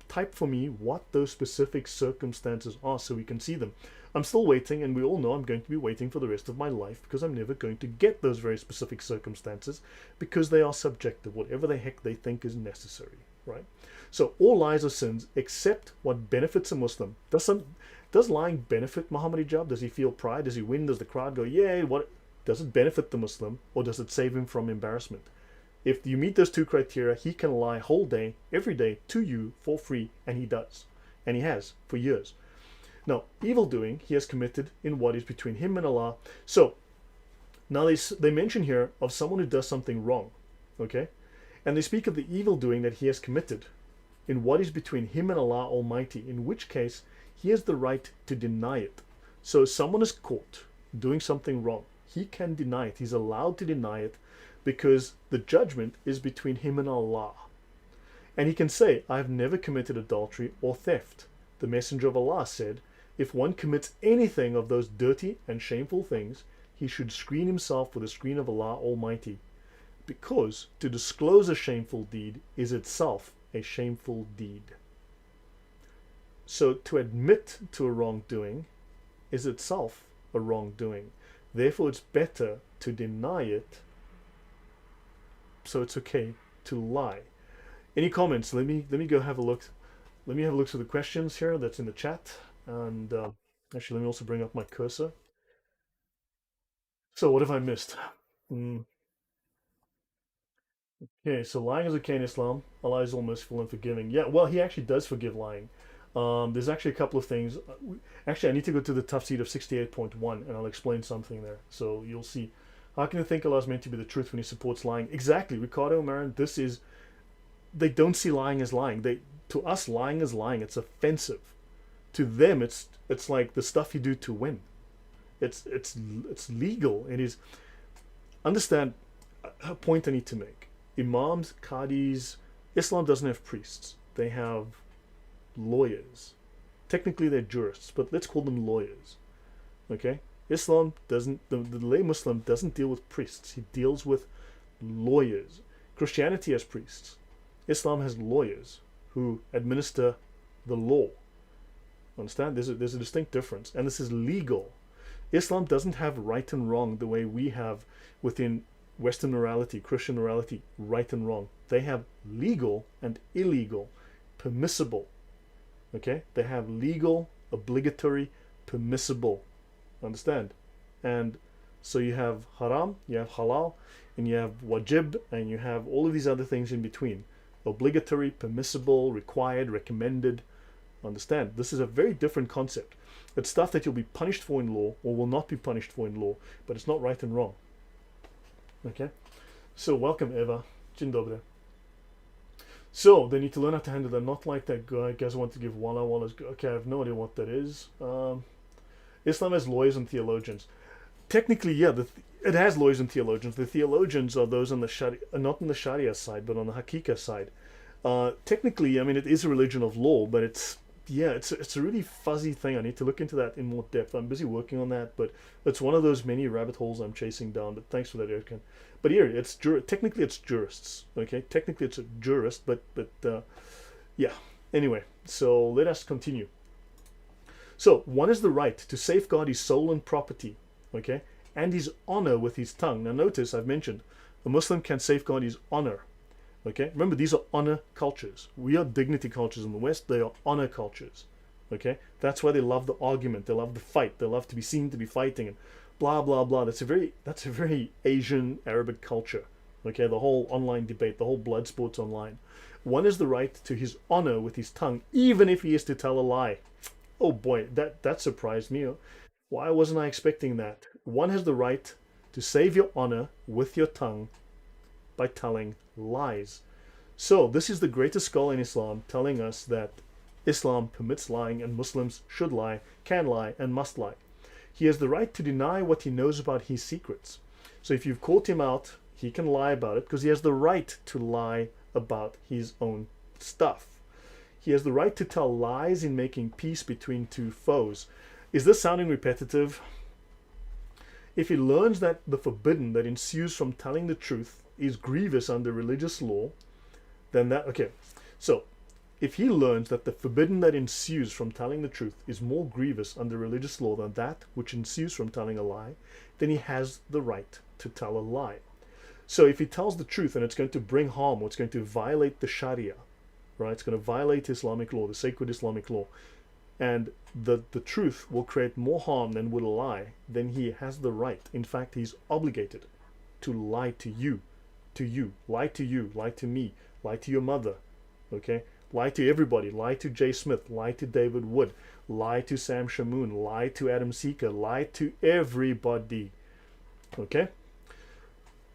A: type for me what those specific circumstances are so we can see them? I'm still waiting, and we all know I'm going to be waiting for the rest of my life, because I'm never going to get those very specific circumstances, because they are subjective, whatever the heck they think is necessary, right? So all lies are sins except what benefits a Muslim. Does lying benefit Muhammad Hijab? Does he feel pride? Does he win? Does the crowd go, yay? What? Does it benefit the Muslim, or does it save him from embarrassment? If you meet those two criteria, he can lie whole day, every day, to you for free, and he does. And he has for years. Now, evil doing he has committed in what is between him and Allah. So, now they mention here of someone who does something wrong, okay? And they speak of the evil doing that he has committed in what is between him and Allah Almighty, in which case he has the right to deny it. So someone is caught doing something wrong. He can deny it. He's allowed to deny it because the judgment is between him and Allah. And he can say, I have never committed adultery or theft. The Messenger of Allah said, if one commits anything of those dirty and shameful things, he should screen himself with the screen of Allah Almighty. Because to disclose a shameful deed is itself a shameful deed. So to admit to a wrongdoing is itself a wrongdoing. Therefore, it's better to deny it, so it's okay to lie. Any comments? Let me go have a look. Let me have a look through the questions here that's in the chat. And actually, let me also bring up my cursor. So what have I missed? Okay, so lying is okay in Islam. Allah is almost full and forgiving. Yeah, well, he actually does forgive lying. There's actually a couple of things. Actually, I need to go to the tafsir of 68.1 and I'll explain something there. So you'll see. How can you think Allah is meant to be the truth when he supports lying? Exactly, Ricardo, Marin, this is... They don't see lying as lying. To us, lying is lying. It's offensive. To them, it's like the stuff you do to win. It's legal. It is... Understand a point I need to make. Imams, qadis, Islam doesn't have priests. They have lawyers. Technically they're jurists, but let's call them lawyers. Okay? Islam doesn't, the lay Muslim doesn't deal with priests. He deals with lawyers. Christianity has priests. Islam has lawyers who administer the law. Understand? There's a distinct difference. And this is legal. Islam doesn't have right and wrong the way we have within Western morality, Christian morality, right and wrong. They have legal and illegal, permissible. Okay? They have legal, obligatory, permissible. Understand? And so you have haram, you have halal, and you have wajib, and you have all of these other things in between. Obligatory, permissible, required, recommended. Understand? This is a very different concept. It's stuff that you'll be punished for in law or will not be punished for in law, but it's not right and wrong. Okay? So welcome Eva. Dzień dobry. So they need to learn how to handle that. Not like that guy. Guys want to give walla wallas. Okay, I have no idea what that is. Islam has lawyers and theologians. Technically, yeah, it has lawyers and theologians. The theologians are those on the Sharia, not on the Sharia side, but on the Hakika side. Technically, I mean, it is a religion of law, but it's a really fuzzy thing. I need to look into that in more depth. I'm busy working on that, but it's one of those many rabbit holes I'm chasing down. But thanks for that, Erkan. But here, technically it's jurists. Okay, technically it's a jurist, but yeah. Anyway, so let us continue. So one is the right to safeguard his soul and property, okay, and his honor with his tongue. Now notice I've mentioned a Muslim can safeguard his honor. Okay, remember these are honor cultures. We are dignity cultures in the West. They are honor cultures. Okay, that's why they love the argument. They love the fight. They love to be seen to be fighting and blah blah blah. That's a very Asian Arabic culture. Okay, the whole online debate, the whole blood sports online. One is the right to his honor with his tongue, even if he is to tell a lie. Oh boy, that surprised me. Why wasn't I expecting that? One has the right to save your honor with your tongue by telling lies. So this is the greatest scholar in Islam telling us that Islam permits lying and Muslims should lie, can lie, and must lie. He has the right to deny what he knows about his secrets. So if you've caught him out, he can lie about it because he has the right to lie about his own stuff. He has the right to tell lies in making peace between two foes. Is this sounding repetitive? If he learns that the forbidden that ensues from telling the truth is grievous under religious law, then that, okay. So if he learns that the forbidden that ensues from telling the truth is more grievous under religious law than that which ensues from telling a lie, then he has the right to tell a lie. So if he tells the truth and it's going to bring harm or it's going to violate the Sharia, right? It's going to violate Islamic law, the sacred Islamic law, and the truth will create more harm than would a lie, then he has the right. In fact, he's obligated to lie to you, lie to you, lie to me, lie to your mother, okay? Lie to everybody, lie to Jay Smith, lie to David Wood, lie to Sam Shamoon, lie to Adam Seeker, lie to everybody, okay?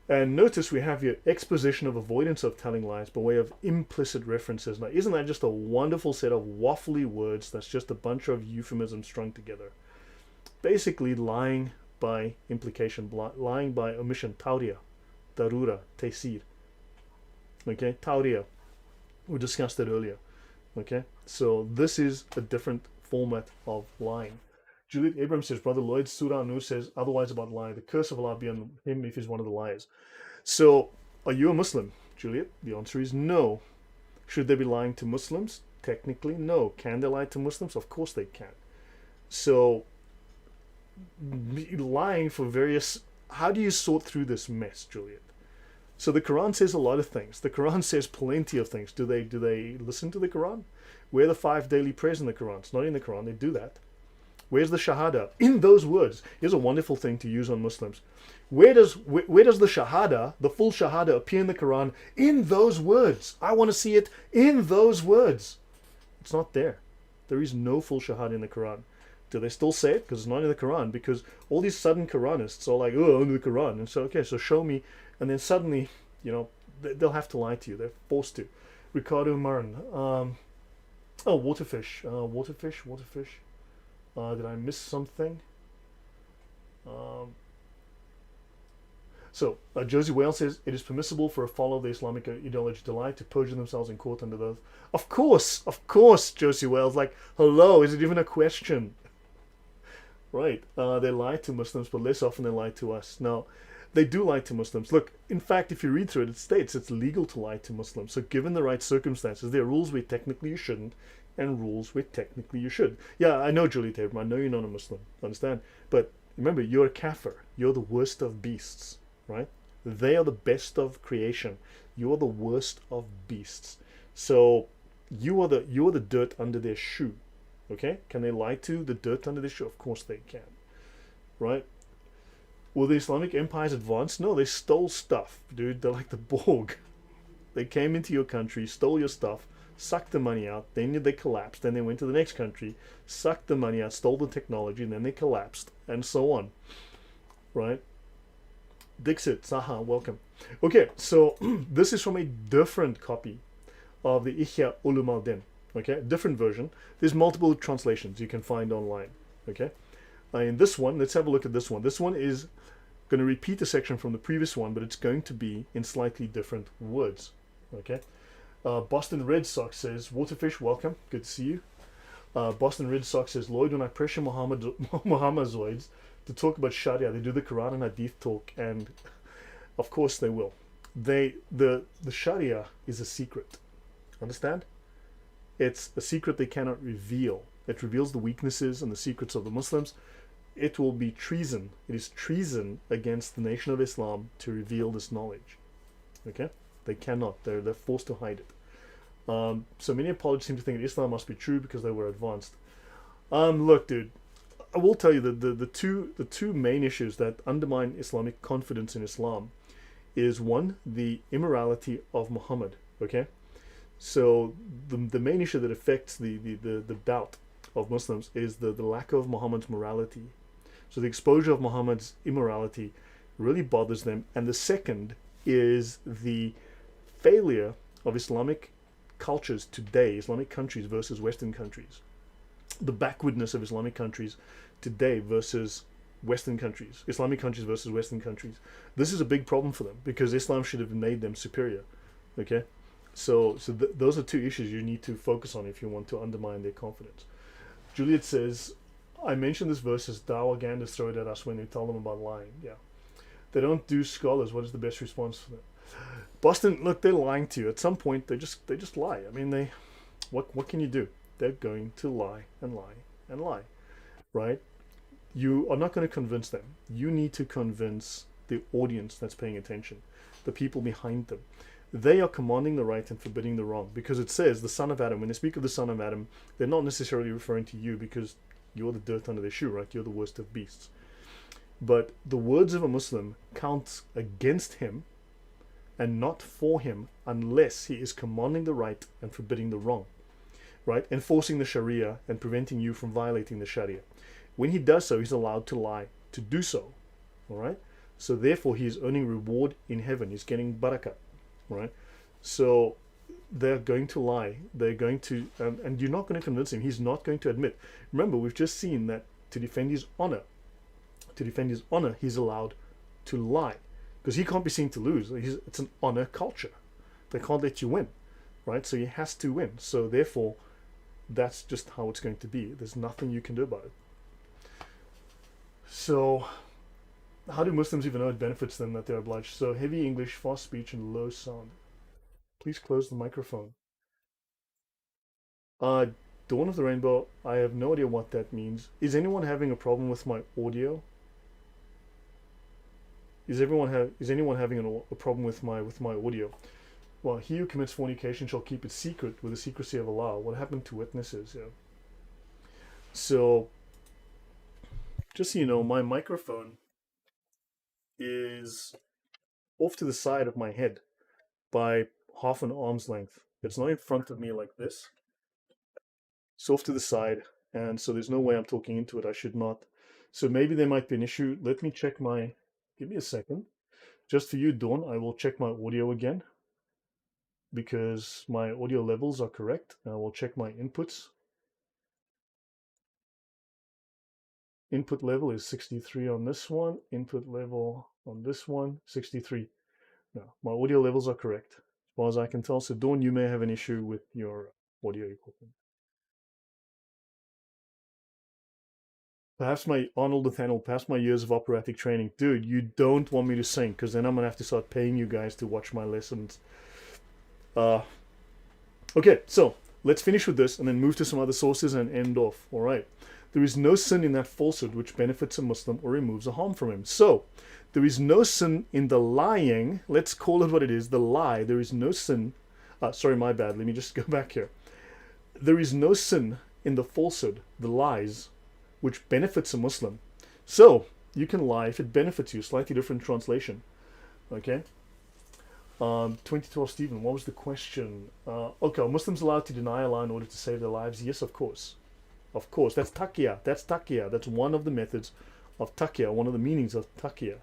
A: And notice we have here exposition of avoidance of telling lies by way of implicit references. Now, isn't that just a wonderful set of waffly words that's just a bunch of euphemisms strung together? Basically, lying by implication, lying by omission, tawriya, darura, taysir. Okay, tawriya. We discussed it earlier. Okay, so this is a different format of lying. Juliet Abrams says, Brother Lloyd, Surah Nur says otherwise about lying. The curse of Allah be on him if he's one of the liars. So, are you a Muslim, Juliet? The answer is no. Should they be lying to Muslims? Technically, no. Can they lie to Muslims? Of course they can. So, lying for various... How do you sort through this mess, Juliet? So the Quran says a lot of things. The Quran says plenty of things. Do they listen to the Quran? Where are the 5 daily prayers in the Quran? It's not in the Quran. They do that. Where's the Shahada? In those words. Here's a wonderful thing to use on Muslims. Where does the Shahada, the full Shahada, appear in the Quran? In those words. I want to see it in those words. It's not there. There is no full Shahada in the Quran. Do they still say it? Because it's not in the Quran. Because all these sudden Quranists are like, oh, under the Quran. And so, okay, so show me. And then suddenly, you know, they'll have to lie to you. They're forced to. Ricardo Marin. Waterfish. Waterfish. Did I miss something? Josie Whale says, it is permissible for a follower of the Islamic ideology to lie, to perjure themselves in court under the oath. Of course, Josie Whale's like, hello, is it even a question? Right, they lie to Muslims, but less often they lie to us. Now, they do lie to Muslims. Look, in fact, if you read through it, it states it's legal to lie to Muslims. So given the right circumstances, there are rules where technically you shouldn't, and rules where technically you should. Yeah, I know, Julie Tabram, I know you're not a Muslim, understand? But remember, you're a kafir. You're the worst of beasts, right? They are the best of creation. You are the worst of beasts. So you are the dirt under their shoe, okay? Can they lie to the dirt under their shoe? Of course they can, right? Will the Islamic empires advance? No, they stole stuff, dude. They're like the Borg. They came into your country, stole your stuff, sucked the money out, then they collapsed, then they went to the next country, sucked the money out, stole the technology, and then they collapsed, and so on, right? Dixit, Saha, welcome. Okay, so this is from a different copy of the Ihya Ulum al Din, okay? Different version. There's multiple translations you can find online, okay? In this one, let's have a look at this one. This one is going to repeat a section from the previous one, but it's going to be in slightly different words, okay? Boston Red Sox says, Waterfish, welcome. Good to see you. Boston Red Sox says, Lloyd, when I pressure Muhammadoids to talk about Sharia, they do the Quran and Hadith talk, and of course they will. The Sharia is a secret. Understand? It's a secret they cannot reveal. It reveals the weaknesses and the secrets of the Muslims. It will be treason. It is treason against the nation of Islam to reveal this knowledge. Okay? They cannot. They're forced to hide it. So many apologists seem to think that Islam must be true because they were advanced. Look, dude, I will tell you that the two main issues that undermine Islamic confidence in Islam is, one, the immorality of Muhammad. Okay, so the main issue that affects the doubt of Muslims is the lack of Muhammad's morality. So the exposure of Muhammad's immorality really bothers them. And the second is the failure of Islamic cultures today, Islamic countries versus Western countries, the backwardness of Islamic countries today versus Western countries, Islamic countries versus Western countries. This is a big problem for them because Islam should have made them superior. Okay, so those are two issues you need to focus on if you want to undermine their confidence. Juliet says, I mentioned this verse as Dawaganders throw it at us when we tell them about lying. Yeah, they don't do scholars. What is the best response for them? Boston, look, they're lying to you. At some point, they just lie. I mean, what can you do? They're going to lie and lie and lie, right? You are not going to convince them. You need to convince the audience that's paying attention, the people behind them. They are commanding the right and forbidding the wrong, because it says the son of Adam. When they speak of the son of Adam, they're not necessarily referring to you because you're the dirt under their shoe, right? You're the worst of beasts. But the words of a Muslim count against him and not for him unless he is commanding the right and forbidding the wrong, right? Enforcing the Sharia and preventing you from violating the Sharia. When he does so, he's allowed to lie to do so, all right? So therefore, he is earning reward in heaven. He's getting barakah, right? So they're going to lie. They're going to, and you're not going to convince him. He's not going to admit. Remember, we've just seen that to defend his honor, he's allowed to lie because he can't be seen to lose. It's an honor culture. They can't let you win, right? So he has to win. So therefore, that's just how it's going to be. There's nothing you can do about it. So how do Muslims even know it benefits them that they're obliged? So heavy English, fast speech, and low sound. Please close the microphone. Dawn of the Rainbow, I have no idea what that means. Is anyone having a problem with my audio? Is anyone having a problem with my audio? Well, he who commits fornication shall keep it secret with the secrecy of Allah. What happened to witnesses? Yeah. So, just so you know, my microphone is off to the side of my head by half an arm's length. It's not in front of me like this. It's off to the side, and so there's no way I'm talking into it. I should not. So maybe there might be an issue. Let me check my... Give me a second. Just for you, Dawn, I will check my audio again because my audio levels are correct. I will check my inputs. Input level is 63 on this one. Input level on this one, 63. No, my audio levels are correct as far as I can tell. So Dawn, you may have an issue with your audio equipment. Perhaps my Arnold Nathaniel, perhaps my years of operatic training. Dude, you don't want me to sing because then I'm going to have to start paying you guys to watch my lessons. Okay, so let's finish with this and then move to some other sources and end off. All right. There is no sin in that falsehood which benefits a Muslim or removes a harm from him. So, there is no sin in the lying. Let's call it what it is, the lie. There is no sin. Sorry, my bad. Let me just go back here. There is no sin in the falsehood, the lies, which benefits a Muslim. So, you can lie if it benefits you. Slightly different translation. Okay? 2012 Stephen, what was the question? Okay, are Muslims allowed to deny Allah in order to save their lives? Yes, of course. Of course. That's taqiyya. That's taqiyya. That's one of the methods of taqiyya, one of the meanings of taqiyya.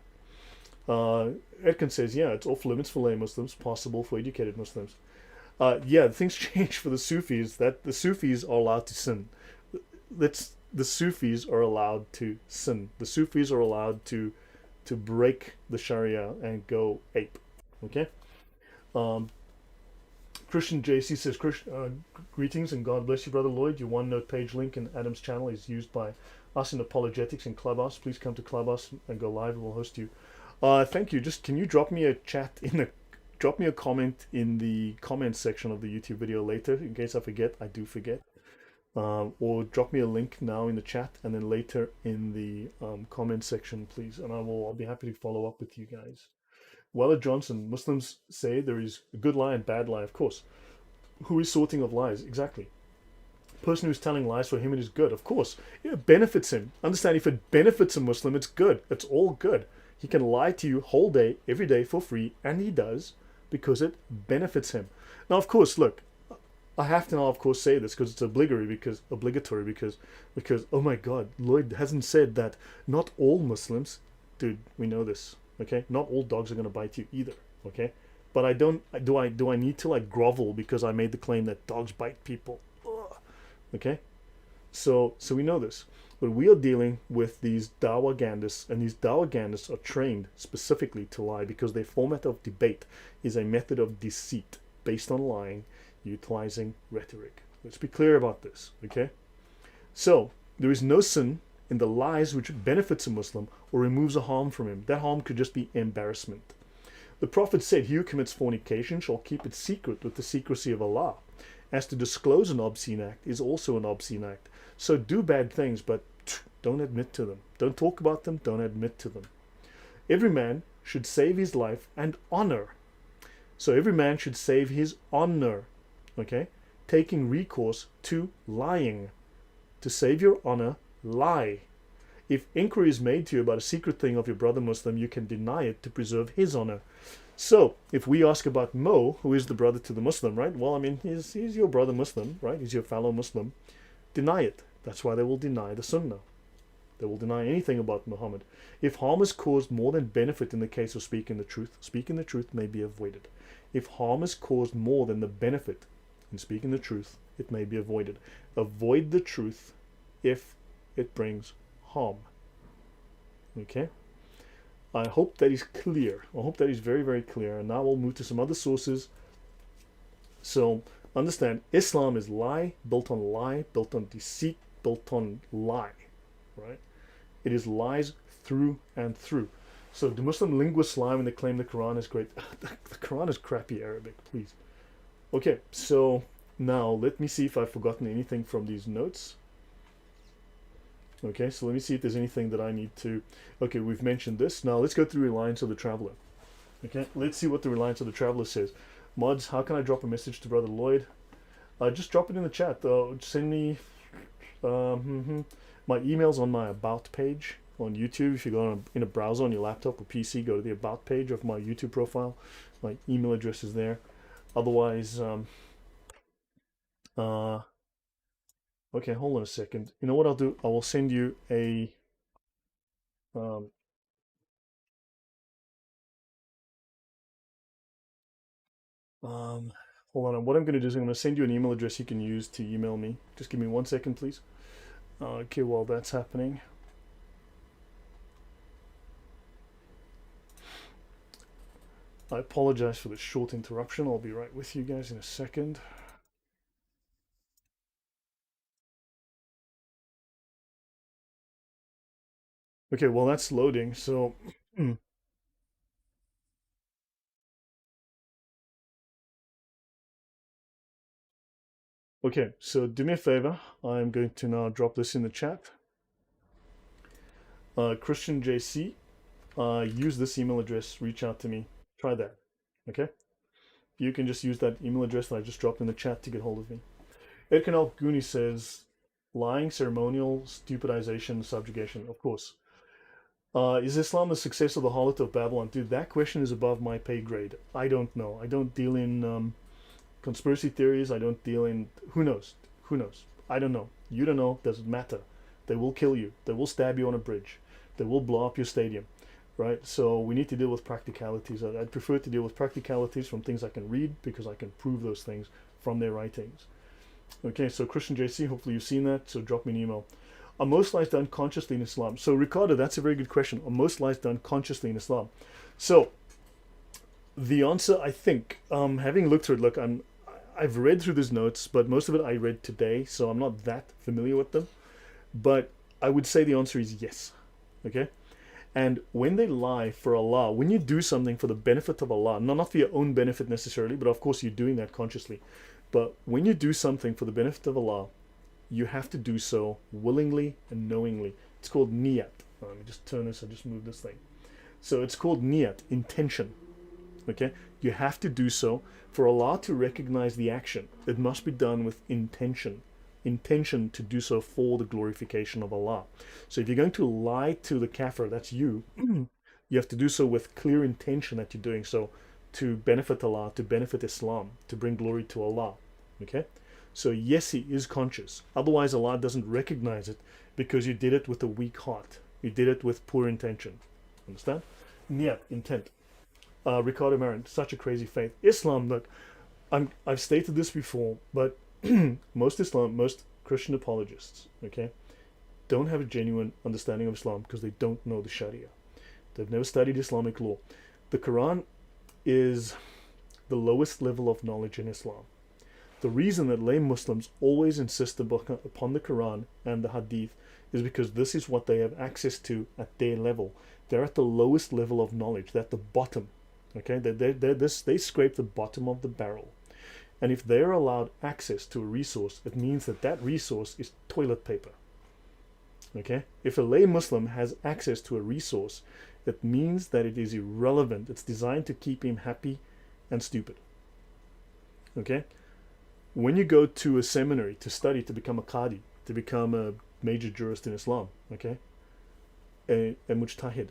A: Edkin says, yeah, it's off limits for lay Muslims, possible for educated Muslims. Yeah, things change for the Sufis, that the Sufis are allowed to sin. The Sufis are allowed to sin. The Sufis are allowed to break the Sharia and go ape. Okay? Christian JC says, greetings and God bless you, Brother Lloyd. Your OneNote page link in Adam's channel is used by us in Apologetics in Clubhouse. Please come to Clubhouse and go live and we'll host you. Thank you. Just can you drop me a drop me a comment in the comments section of the YouTube video later in case I forget. I do forget. Or drop me a link now in the chat and then later in the comment section, please. And I'll be happy to follow up with you guys. Weller Johnson, Muslims say there is a good lie and bad lie, of course. Who is sorting of lies? Exactly. Person who's telling lies, for him it is good, of course. It benefits him. Understand, if it benefits a Muslim, it's good. It's all good. He can lie to you whole day, every day for free, and he does because it benefits him. Now, of course, look, I have to now, of course, say this because it's obligatory because oh my God, Lloyd hasn't said that not all Muslims, dude, we know this. Okay, not all dogs are going to bite you either. Okay, but I don't. Do I need to like grovel because I made the claim that dogs bite people? Ugh. Okay, so we know this, but we are dealing with these Dawagandists, and these Dawagandists are trained specifically to lie because their format of debate is a method of deceit based on lying, utilizing rhetoric. Let's be clear about this, okay? So there is no sin in the lies which benefits a Muslim or removes a harm from him. That harm could just be embarrassment. The Prophet said, "He who commits fornication shall keep it secret with the secrecy of Allah. As to disclose an obscene act is also an obscene act. So do bad things, but don't admit to them. Don't talk about them, don't admit to them. Every man should save his life and honor." So every man should save his honor, okay? Taking recourse to lying. To save your honor, lie. If inquiry is made to you about a secret thing of your brother Muslim, you can deny it to preserve his honor. So, if we ask about Mo, who is the brother to the Muslim, right? Well, I mean, he's your brother Muslim, right? He's your fellow Muslim. Deny it. That's why they will deny the Sunnah. They will deny anything about Muhammad. If harm is caused more than benefit in the case of speaking the truth may be avoided. If harm is caused more than the benefit in speaking the truth, it may be avoided. Avoid the truth if it brings harm. Okay? I hope that is clear. I hope that is very, very clear. And now we'll move to some other sources. So, understand, Islam is lie, built on deceit, built on lie. Right? It is lies through and through. So, do Muslim linguists lie when they claim the Quran is great? The Quran is crappy Arabic, please. Okay, so now let me see if I've forgotten anything from these notes. Okay, so let me see if there's anything that I need to... Okay, we've mentioned this. Now let's go through Reliance of the Traveler. Okay, let's see what the Reliance of the Traveler says. Mods, how can I drop a message to Brother Lloyd? Just drop it in the chat. Send me... my email's on my About page on YouTube. If you go in a browser on your laptop or PC, go to the About page of my YouTube profile. My email address is there. Otherwise... okay, hold on a second. You know what I'll do? I will send you a... hold on. What I'm going to do is I'm going to send you an email address you can use to email me. Just give me 1 second, please. Okay, while that's happening. I apologize for the short interruption. I'll be right with you guys in a second. Okay, well that's loading, so... Okay, so do me a favor. I'm going to now drop this in the chat. Christian JC, use this email address, reach out to me. Try that, okay? You can just use that email address that I just dropped in the chat to get hold of me. Edkin Al-Guni says, lying, ceremonial, stupidization, subjugation. Of course. Is Islam the success of the harlot of Babylon? Dude, that question is above my pay grade. I don't know. I don't deal in conspiracy theories. I don't deal in... Who knows? Who knows? I don't know. You don't know. Doesn't matter. They will kill you. They will stab you on a bridge. They will blow up your stadium. Right? So we need to deal with practicalities. I'd prefer to deal with practicalities from things I can read because I can prove those things from their writings. Okay, so Christian JC, hopefully you've seen that. So drop me an email. Are most lies done consciously in Islam? So Ricardo, that's a very good question. Are most lies done consciously in Islam? So the answer, I think, having looked through it, look, I've read through these notes, but most of it I read today, so I'm not that familiar with them. But I would say the answer is yes. Okay? And when they lie for Allah, when you do something for the benefit of Allah, not for your own benefit necessarily, but of course you're doing that consciously. But when you do something for the benefit of Allah, you have to do so willingly and knowingly. It's called niyat. Let me just turn this, I just moved this thing. So it's called niyat, intention. Okay? You have to do so for Allah to recognize the action. It must be done with intention. Intention to do so for the glorification of Allah. So if you're going to lie to the kafir, that's you, you have to do so with clear intention that you're doing so to benefit Allah, to benefit Islam, to bring glory to Allah. Okay? So yes, he is conscious. Otherwise, Allah doesn't recognize it because you did it with a weak heart. You did it with poor intention. Understand? Niyat, intent. Ricardo Marin, such a crazy faith. Islam, look, I've stated this before, but most Christian apologists, okay, don't have a genuine understanding of Islam because they don't know the Sharia. They've never studied Islamic law. The Quran is the lowest level of knowledge in Islam. The reason that lay Muslims always insist upon the Quran and the Hadith is because this is what they have access to at their level. They're at the lowest level of knowledge. They're at the bottom. Okay, they scrape the bottom of the barrel. And if they're allowed access to a resource, it means that that resource is toilet paper. Okay, if a lay Muslim has access to a resource, it means that it is irrelevant. It's designed to keep him happy and stupid. Okay, when you go to a seminary to study to become a qadi, to become a major jurist in Islam, okay, a mujtahid,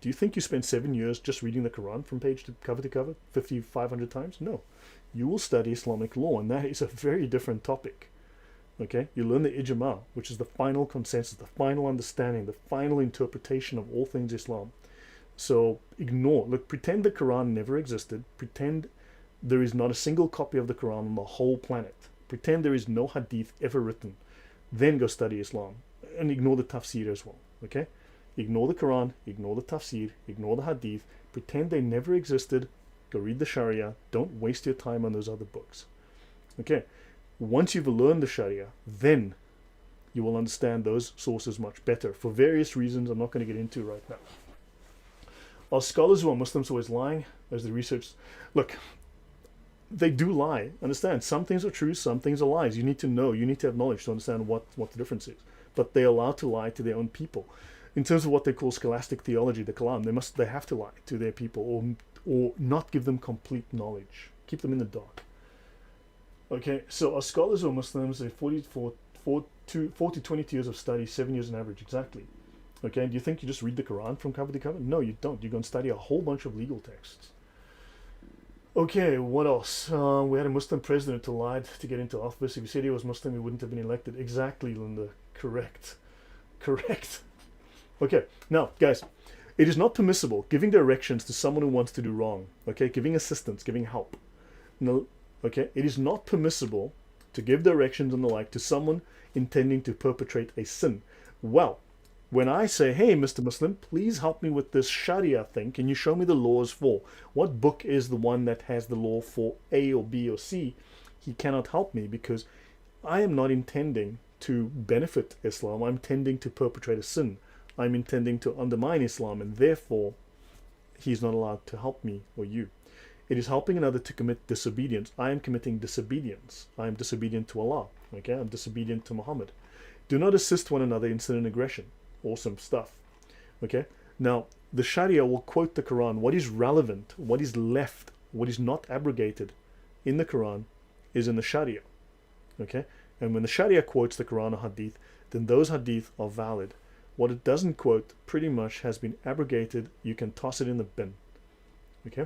A: do you think you spend 7 years just reading the Quran from page to cover, 500 times? No. You will study Islamic law, and that is a very different topic. Okay? You learn the ijma, which is the final consensus, the final understanding, the final interpretation of all things Islam. So pretend the Quran never existed. Pretend there is not a single copy of the Quran on the whole planet. Pretend there is no hadith ever written. Then go study Islam. And ignore the tafsir as well. Okay? Ignore the Quran, ignore the tafsir, ignore the hadith. Pretend they never existed. Go read the Sharia. Don't waste your time on those other books. Okay? Once you've learned the Sharia, then you will understand those sources much better for various reasons I'm not going to get into right now. Are scholars who are Muslims always lying? As the research... Look, they do lie. Understand, some things are true, some things are lies. You need to know, you need to have knowledge to understand what the difference is. But they're allowed to lie to their own people. In terms of what they call scholastic theology, the Kalam, they have to lie to their people or not give them complete knowledge. Keep them in the dark. Okay, so are scholars who are Muslims, 4 to 22 years of study, 7 years on average, exactly. Okay, do you think you just read the Quran from cover to cover? No, you don't. You're going to study a whole bunch of legal texts. Okay, what else? We had a Muslim president who lied to get into office. If he said he was Muslim, he wouldn't have been elected. Exactly, Linda. Correct. Okay, now, guys, it is not permissible giving directions to someone who wants to do wrong. Okay, giving assistance, giving help. No, okay, it is not permissible to give directions and the like to someone intending to perpetrate a sin. Well, when I say, hey, Mr. Muslim, please help me with this Sharia thing, can you show me the laws for? What book is the one that has the law for A or B or C? He cannot help me because I am not intending to benefit Islam. I'm intending to perpetrate a sin. I'm intending to undermine Islam, and therefore he's not allowed to help me or you. It is helping another to commit disobedience. I am committing disobedience. I am disobedient to Allah. Okay, I'm disobedient to Muhammad. Do not assist one another in sin and aggression. Awesome stuff. Okay, now the Sharia will quote the Quran. What is relevant, what is left, what is not abrogated in the Quran is in the Sharia. Okay, and when the Sharia quotes the Quran or Hadith, then those Hadith are valid. What it doesn't quote pretty much has been abrogated. You can toss it in the bin. Okay.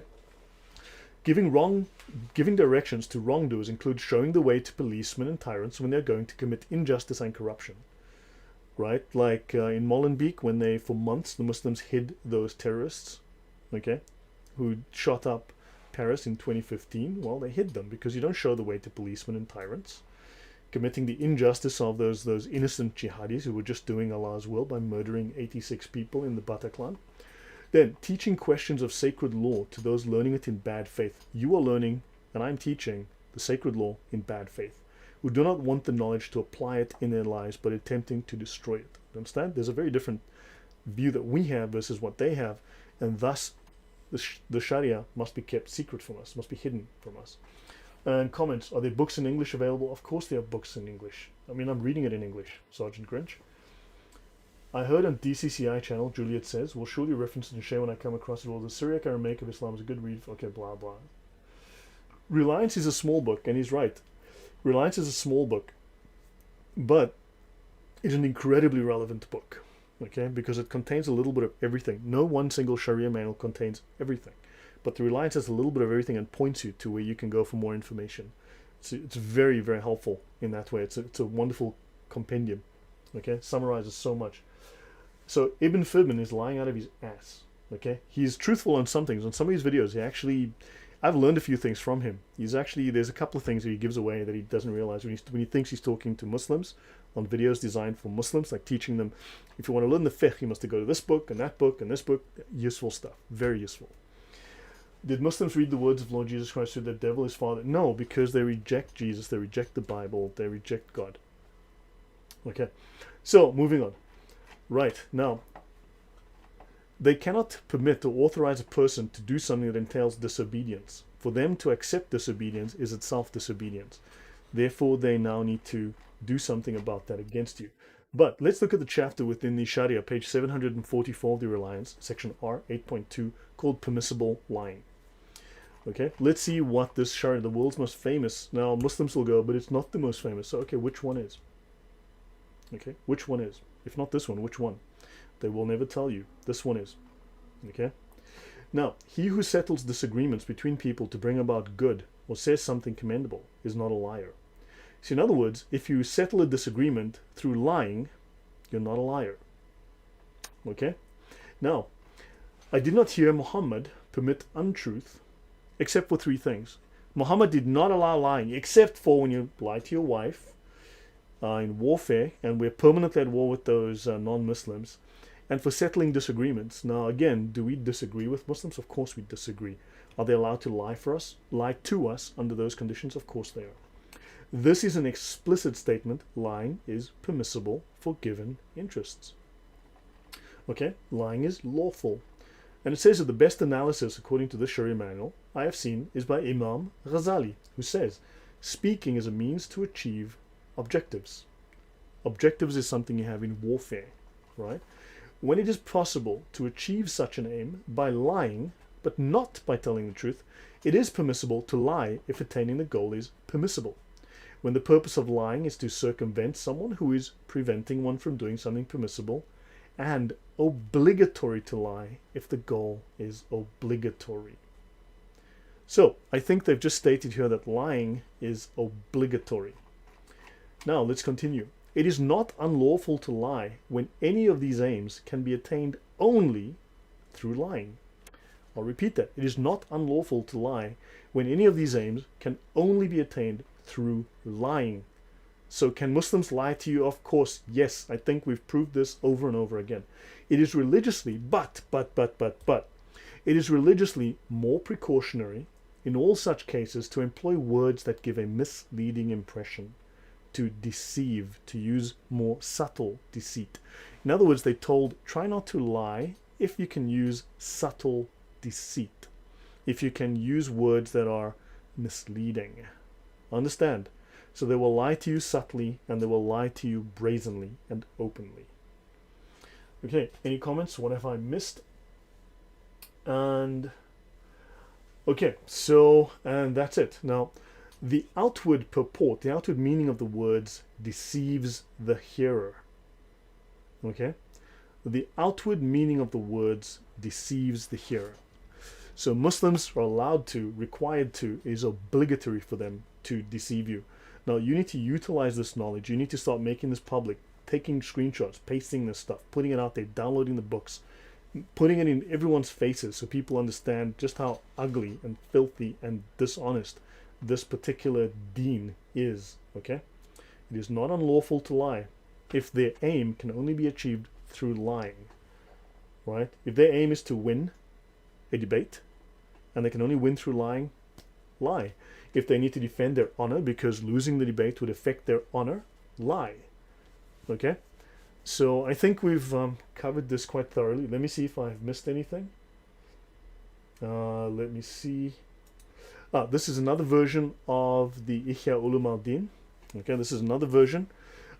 A: Giving directions to wrongdoers includes showing the way to policemen and tyrants when they're going to commit injustice and corruption. Right? Like in Molenbeek, when for months the Muslims hid those terrorists, okay, who shot up Paris in 2015. Well, they hid them because you don't show the way to policemen and tyrants. Committing the injustice of those innocent jihadis who were just doing Allah's will by murdering 86 people in the Bataclan. Then, teaching questions of sacred law to those learning it in bad faith. You are learning, and I'm teaching, the sacred law in bad faith, who do not want the knowledge to apply it in their lives, but attempting to destroy it. Understand? There's a very different view that we have versus what they have, and thus the Sharia must be kept secret from us, must be hidden from us. And comments, are there books in English available? Of course there are books in English. I mean, I'm reading it in English, Sergeant Grinch. I heard on DCCI channel, Juliet says, will surely reference it and share when I come across it. Well, the Syriac Aramaic of Islam is a good read. Okay, blah, blah. Reliance is a small book, and he's right. Reliance is a small book, but it's an incredibly relevant book, okay, because it contains a little bit of everything. No one single Sharia manual contains everything. But the Reliance has a little bit of everything and points you to where you can go for more information. It's very, very helpful in that way. It's a wonderful compendium. Okay, summarizes so much. So Ibn Firman is lying out of his ass. Okay, he's truthful on some things. On some of his videos, I've learned a few things from him. There's a couple of things that he gives away that he doesn't realize when he thinks he's talking to Muslims on videos designed for Muslims, like teaching them, if you want to learn the fiqh, you must go to this book and that book and this book. Useful stuff, very useful. Did Muslims read the words of Lord Jesus Christ who the devil is father? No, because they reject Jesus, they reject the Bible, they reject God. Okay, so moving on. Right, now, they cannot permit or authorize a person to do something that entails disobedience. For them to accept disobedience is itself disobedience. Therefore, they now need to do something about that against you. But let's look at the chapter within the Sharia, page 744 of the Reliance, section R 8.2, called Permissible Lying. Okay, let's see what this Sharia, the world's most famous. Now, Muslims will go, but it's not the most famous. So, okay, which one is? Okay, which one is? If not this one, which one? They will never tell you. This one is. Okay? Now, he who settles disagreements between people to bring about good or says something commendable is not a liar. So in other words, if you settle a disagreement through lying, you're not a liar. Okay? Now, I did not hear Muhammad permit untruth except for three things. Muhammad did not allow lying except for when you lie to your wife in warfare, and we're permanently at war with those non-Muslims, and for settling disagreements. Now again, do we disagree with Muslims? Of course we disagree. Are they allowed to lie to us under those conditions? Of course they are. This is an explicit statement. Lying is permissible for given interests. Okay, lying is lawful. And it says that the best analysis, according to the Sharia manual, I have seen is by Imam Ghazali, who says, speaking is a means to achieve objectives. Objectives is something you have in warfare, right? When it is possible to achieve such an aim by lying, but not by telling the truth, it is permissible to lie if attaining the goal is permissible. When the purpose of lying is to circumvent someone who is preventing one from doing something permissible, and obligatory to lie if the goal is obligatory. So, I think they've just stated here that lying is obligatory. Now, let's continue. It is not unlawful to lie when any of these aims can be attained only through lying. I'll repeat that. It is not unlawful to lie when any of these aims can only be attained through lying. So can Muslims lie to you? Of course, yes. I think we've proved this over and over again. It is religiously, but, it is religiously more precautionary in all such cases to employ words that give a misleading impression, to deceive, to use more subtle deceit. In other words, they told, try not to lie if you can use subtle deceit, if you can use words that are misleading. Understand? So they will lie to you subtly, and they will lie to you brazenly and openly. Okay, any comments? What have I missed? And okay, so, and that's it. Now, the outward purport, the outward meaning of the words deceives the hearer. Okay? The outward meaning of the words deceives the hearer. So Muslims are allowed to, required to, it is obligatory for them to deceive you. Now, you need to utilize this knowledge. You need to start making this public, taking screenshots, pasting this stuff, putting it out there, downloading the books, putting it in everyone's faces so people understand just how ugly and filthy and dishonest this particular Deen is. Okay? It is not unlawful to lie if their aim can only be achieved through lying. Right? If their aim is to win a debate and they can only win through lying, lie. If they need to defend their honor because losing the debate would affect their honor, lie. Okay? So I think we've covered this quite thoroughly. Let me see if I've missed anything. Let me see. This is another version of the Ihya Ulum al Din. Okay, this is another version.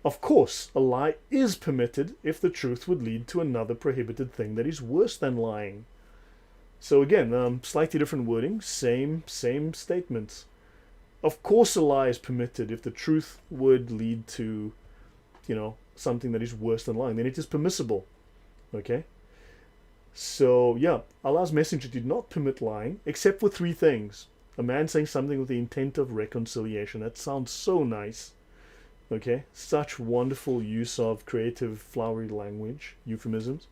A: Of course, a lie is permitted if the truth would lead to another prohibited thing that is worse than lying. So again, slightly different wording, same statements. Of course a lie is permitted if the truth would lead to, something that is worse than lying. Then it is permissible. Okay? So, yeah, Allah's messenger did not permit lying, except for three things. A man saying something with the intent of reconciliation. That sounds so nice. Okay? Such wonderful use of creative, flowery language, euphemisms.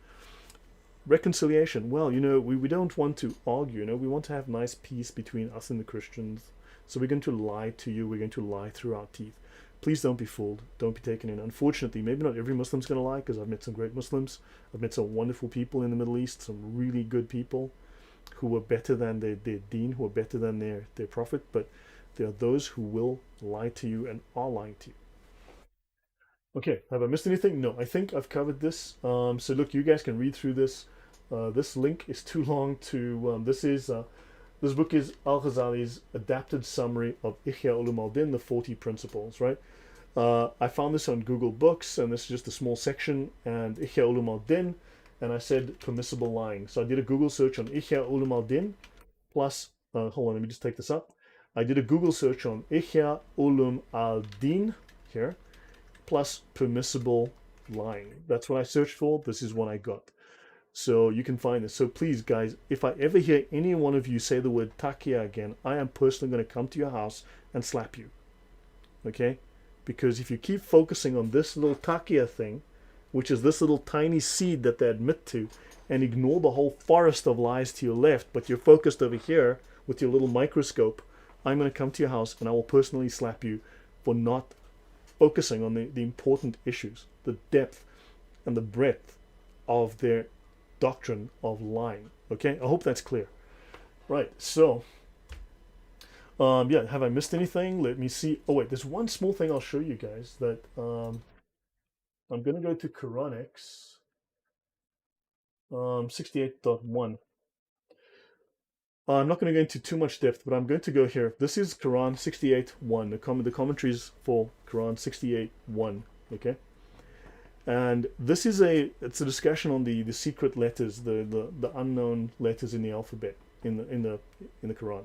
A: reconciliation. Well, we don't want to argue. We want to have nice peace between us and the Christians. So we're going to lie to you. We're going to lie through our teeth. Please don't be fooled. Don't be taken in. Unfortunately, maybe not every Muslim's going to lie, because I've met some great Muslims. I've met some wonderful people in the Middle East, some really good people who are better than their Deen, who are better than their Prophet. But there are those who will lie to you and are lying to you. Okay, have I missed anything? No, I think I've covered this. So look, you guys can read through this. This link is too long to. This book is Al-Ghazali's adapted summary of Ihya Ulum al Din, the 40 principles. Right. I found this on Google Books, and this is just a small section, and Ihya Ulum al Din, and I said permissible lying. So I did a Google search on Ihya Ulum al Din, plus. Hold on, let me just take this up. I did a Google search on Ihya Ulum al Din here, plus permissible lying. That's what I searched for. This is what I got. So you can find this. So please, guys, if I ever hear any one of you say the word taqiyya again, I am personally going to come to your house and slap you. Okay? Because if you keep focusing on this little taqiyya thing, which is this little tiny seed that they admit to, and ignore the whole forest of lies to your left, but you're focused over here with your little microscope, I'm going to come to your house and I will personally slap you for not focusing on the important issues, the depth and the breadth of their doctrine of lying. Okay, I hope that's clear. Right, so yeah, have I missed anything? Let me see. Oh wait, there's one small thing I'll show you guys, that I'm gonna go to Quranics 68.1. I'm not going to go into too much depth, but I'm going to go here. This is Quran 68.1, the commentaries for Quran 68.1. Okay, and this is it's a discussion on the secret letters, the unknown letters in the alphabet in the Quran.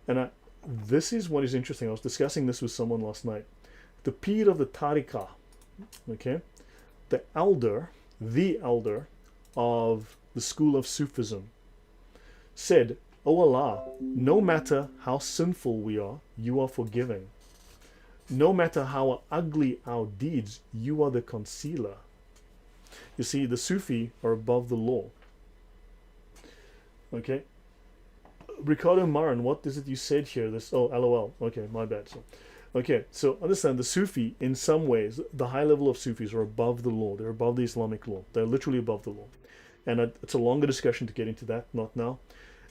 A: And this is what is interesting. I was discussing this with someone last night. The Pir of the Tariqah, okay, the elder of the school of Sufism, said, "O Allah, no matter how sinful we are, you are forgiving. No matter how ugly our deeds, you are the concealer." You see, the Sufi are above the law. Okay. Ricardo Maran, what is it you said here? LOL. Okay, my bad. So understand, the Sufi, in some ways, the high level of Sufis are above the law. They're above the Islamic law. They're literally above the law. And it's a longer discussion to get into that, not now.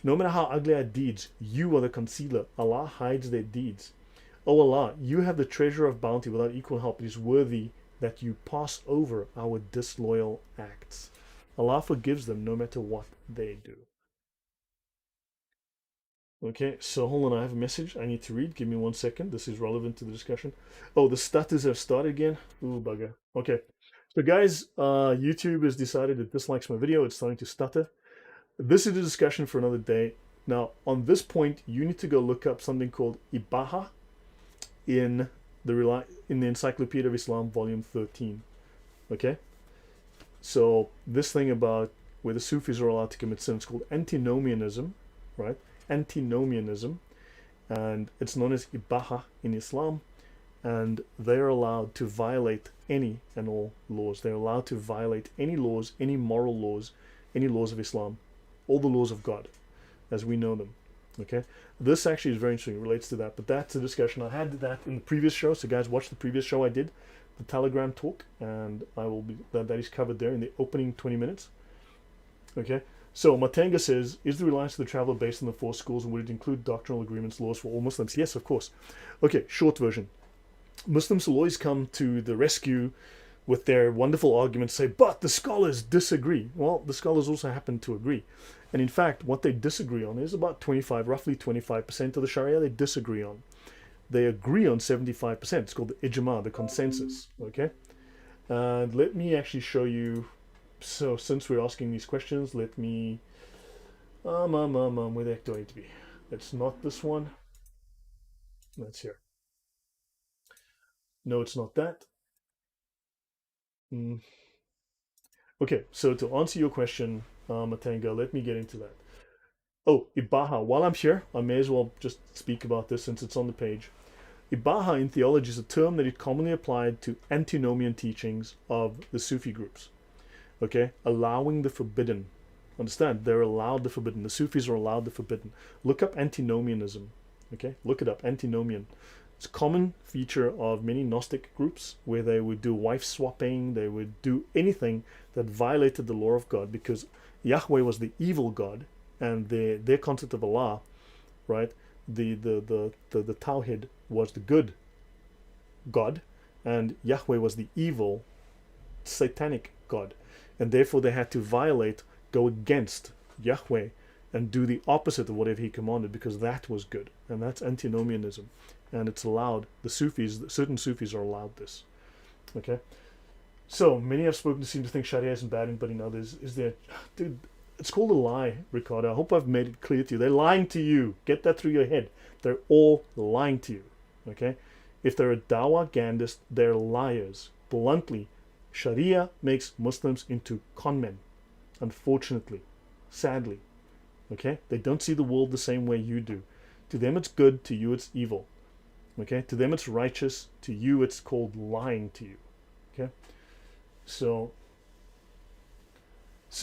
A: No matter how ugly our deeds, you are the concealer. Allah hides their deeds. O Allah, you have the treasure of bounty without equal help. It is worthy that you pass over our disloyal acts. Allah forgives them no matter what they do. Okay, so hold on, I have a message I need to read. Give me 1 second. This is relevant to the discussion. Oh, the stutters have started again. Ooh, bugger. Okay, so guys, YouTube has decided it dislikes my video. It's starting to stutter. This is a discussion for another day. Now, on this point, you need to go look up something called Ibaha in the Encyclopedia of Islam, volume 13. Okay? So, this thing about where the Sufis are allowed to commit sin, it's called antinomianism, right? Antinomianism. And it's known as Ibaha in Islam. And they're allowed to violate any and all laws. They're allowed to violate any laws, any moral laws, any laws of Islam, all the laws of God as we know them. Okay, this actually is very interesting. It relates to that, but that's a discussion. I had that in the previous show, so guys, watch the previous show I did, the Telegram talk, and I will be that is covered there in the opening 20 minutes. Okay, so Matenga says, is the reliance of the traveler based on the four schools, and would it include doctrinal agreements, laws for all Muslims? Yes, of course. Okay, short version. Muslims will always come to the rescue with their wonderful arguments, say, but the scholars disagree. Well, the scholars also happen to agree. And in fact, what they disagree on is about roughly 25% of the Sharia they disagree on. They agree on 75%. It's called the ijma, the consensus. Okay? And let me actually show you. So since we're asking these questions, let me... where the heck do I need to be? It's not this one. That's here. No, it's not that. Okay, so to answer your question, Matenga, let me get into that. Oh, Ibaha. While I'm here, I may as well just speak about this since it's on the page. Ibaha in theology is a term that is commonly applied to antinomian teachings of the Sufi groups. Okay, allowing the forbidden. Understand? They're allowed the forbidden. The Sufis are allowed the forbidden. Look up antinomianism. Okay, look it up. Antinomian. It's a common feature of many Gnostic groups where they would do wife swapping. They would do anything that violated the law of God, because Yahweh was the evil God, and their concept of Allah, right? The Tawhid was the good God, and Yahweh was the evil satanic God, and therefore they had to go against Yahweh and do the opposite of whatever he commanded, because that was good, and that's antinomianism, and it's allowed. The Sufis, certain Sufis are allowed this. Okay, so many I've spoken to seem to think Sharia isn't bad, but in others, is there, dude? It's called a lie, Ricardo. I hope I've made it clear to you. They're lying to you. Get that through your head. They're all lying to you. Okay, if they're a Dawa Gandhist, they're liars. Bluntly, Sharia makes Muslims into conmen, unfortunately, sadly. Okay, they don't see the world the same way you do. To them it's good, to you it's evil. Okay, to them it's righteous, to you it's called lying to you. Okay, so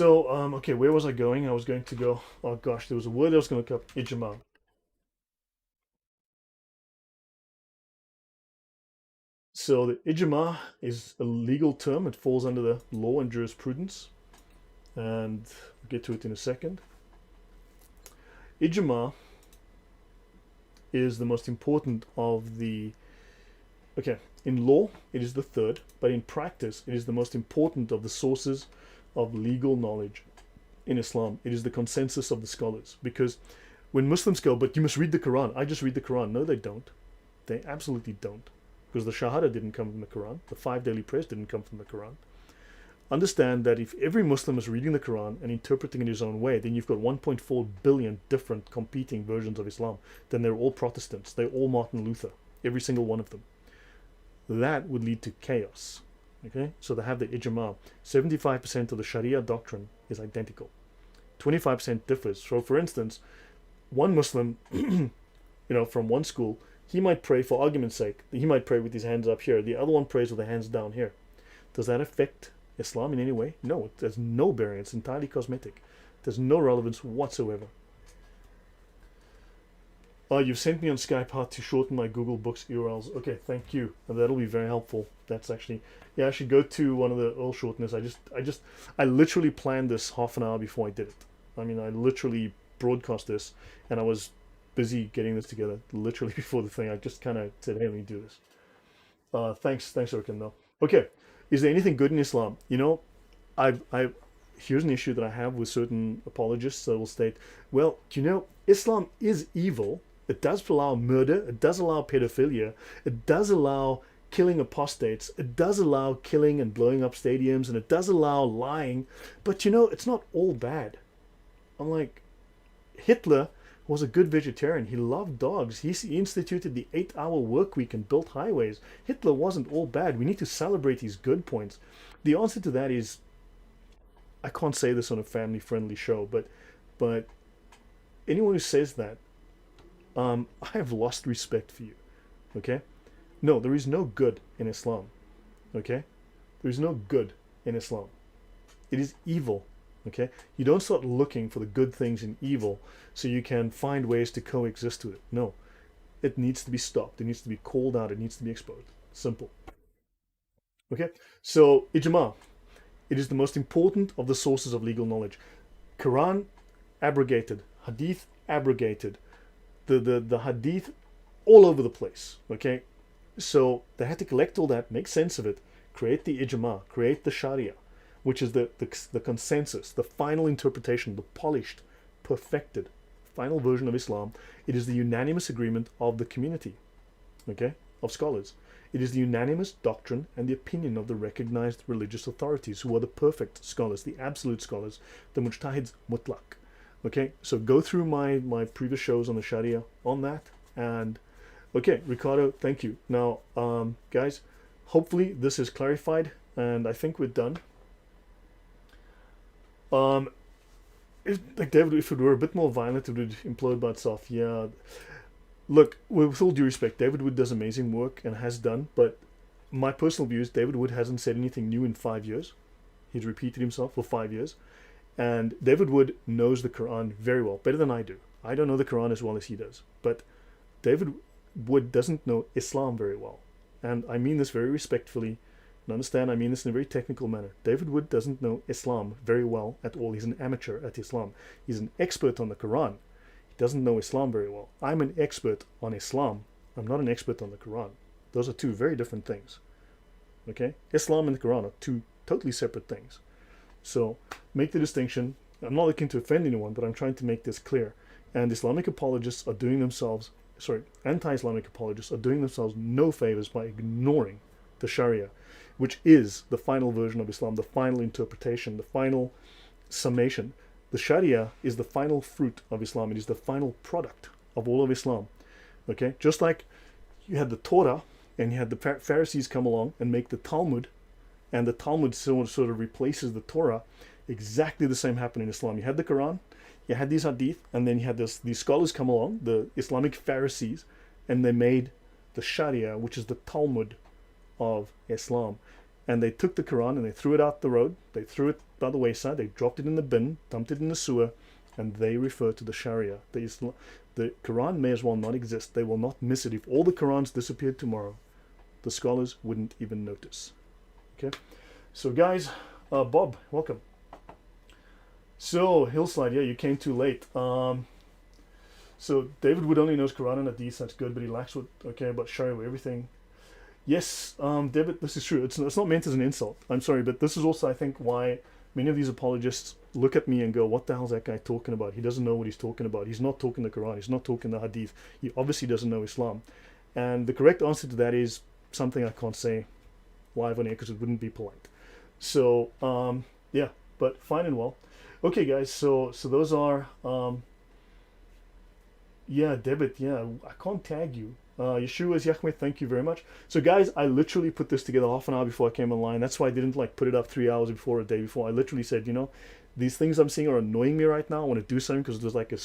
A: okay, where was I going? I was going to go, oh gosh, there was a word I was going to look up. Ijma. So the ijma is a legal term. It falls under the law and jurisprudence, and I'll get to it in a second. Ijma is the most important of the, okay, in law it is the third, but in practice it is the most important of the sources of legal knowledge in Islam. It is the consensus of the scholars, because when Muslims go, but you must read the Quran, I just read the Quran. No, they don't. They absolutely don't, because the Shahada didn't come from the Quran. The 5 daily prayers didn't come from the Quran. Understand that if every Muslim is reading the Quran and interpreting it in his own way, then you've got 1.4 billion different competing versions of Islam. Then they're all Protestants. They're all Martin Luther, every single one of them. That would lead to chaos. Okay, so they have the ijma. 75% of the Sharia doctrine is identical. 25% differs. So, for instance, one Muslim, from one school, he might pray, for argument's sake, he might pray with his hands up here. The other one prays with the hands down here. Does that affect Islam in any way? No, there's no bearing. It's entirely cosmetic. There's no relevance whatsoever. You've sent me on Skype how to shorten my Google Books URLs. Okay, thank you. And that'll be very helpful. That's actually, yeah, I should go to one of the URL shorteners. I literally planned this half an hour before I did it. I mean, I literally broadcast this, and I was busy getting this together literally before the thing. I just kind of said, hey, let me do this. Thanks, Urkin, though. Okay, is there anything good in Islam? Here's an issue that I have with certain apologists that will state, well, Islam is evil. It does allow murder. It does allow pedophilia. It does allow killing apostates. It does allow killing and blowing up stadiums, and it does allow lying. But it's not all bad. I'm like, Hitler was a good vegetarian. He loved dogs. He instituted the 8-hour work week and built highways. Hitler wasn't all bad. We need to celebrate his good points. The answer to that is, I can't say this on a family-friendly show, but anyone who says that, I have lost respect for you. Okay? No, there is no good in Islam. Okay? There is no good in Islam. It is evil. Okay? You don't start looking for the good things in evil so you can find ways to coexist with it. No. It needs to be stopped. It needs to be called out. It needs to be exposed. Simple. Okay? So, ijma. It is the most important of the sources of legal knowledge. Quran, abrogated. Hadith, abrogated. The hadith, all over the place. Okay? So, they had to collect all that, make sense of it, create the ijma, create the sharia, which is the consensus, the final interpretation, the polished, perfected, final version of Islam. It is the unanimous agreement of the community, okay, of scholars. It is the unanimous doctrine and the opinion of the recognized religious authorities, who are the perfect scholars, the absolute scholars, the mujtahids mutlaq. Okay, so go through my previous shows on the Sharia on that. And okay, Ricardo, thank you. Now, guys, hopefully this is clarified, and I think we're done. David, if it were a bit more violent, it would implode by itself. Yeah. Look, with all due respect, David Wood does amazing work and has done, but my personal view is David Wood hasn't said anything new in 5 years. He's repeated himself for 5 years. And David Wood knows the Quran very well, better than I do. I don't know the Quran as well as he does. But David Wood doesn't know Islam very well. And I mean this very respectfully. And understand, I mean this in a very technical manner. David Wood doesn't know Islam very well at all. He's an amateur at Islam. He's an expert on the Quran. He doesn't know Islam very well. I'm an expert on Islam. I'm not an expert on the Quran. Those are two very different things. Okay? Islam and the Quran are two totally separate things. So make the distinction. I'm not looking to offend anyone, but I'm trying to make this clear. And Islamic apologists are doing themselves, anti-Islamic apologists are doing themselves no favors by ignoring the Sharia, which is the final version of Islam, the final interpretation, the final summation. The Sharia is the final fruit of Islam. It is the final product of all of Islam. Okay? Just like you had the Torah and you had the Pharisees come along and make the Talmud, and the Talmud sort of replaces the Torah. Exactly the same happened in Islam. You had the Quran, you had these hadith, and then you had these scholars come along, the Islamic Pharisees, and they made the Sharia, which is the Talmud of Islam. And they took the Quran and they threw it out the road, they threw it by the wayside, they dropped it in the bin, dumped it in the sewer, and they refer to the Sharia. The Quran may as well not exist. They will not miss it. If all the Qurans disappeared tomorrow, the scholars wouldn't even notice. Okay, so guys, Bob, welcome. So Hillside, yeah, you came too late. So David Wood only knows Quran and Hadith. That's good, but he lacks what about Sharia, everything. Yes, David, this is true. It's not meant as an insult. I'm sorry, but this is also, I think, why many of these apologists look at me and go, "What the hell's that guy talking about? He doesn't know what he's talking about. He's not talking the Quran. He's not talking the Hadith. He obviously doesn't know Islam." And the correct answer to that is something I can't say live on air because it wouldn't be polite. So yeah, but fine and well. Okay, guys. So those are yeah, debit. Yeah, I can't tag you. Yeshua's Yahweh, thank you very much. So guys, I literally put this together half an hour before I came online. That's why I didn't like put it up 3 hours before, a day before. I literally said, you know, these things I'm seeing are annoying me right now. I want to do something because there's like an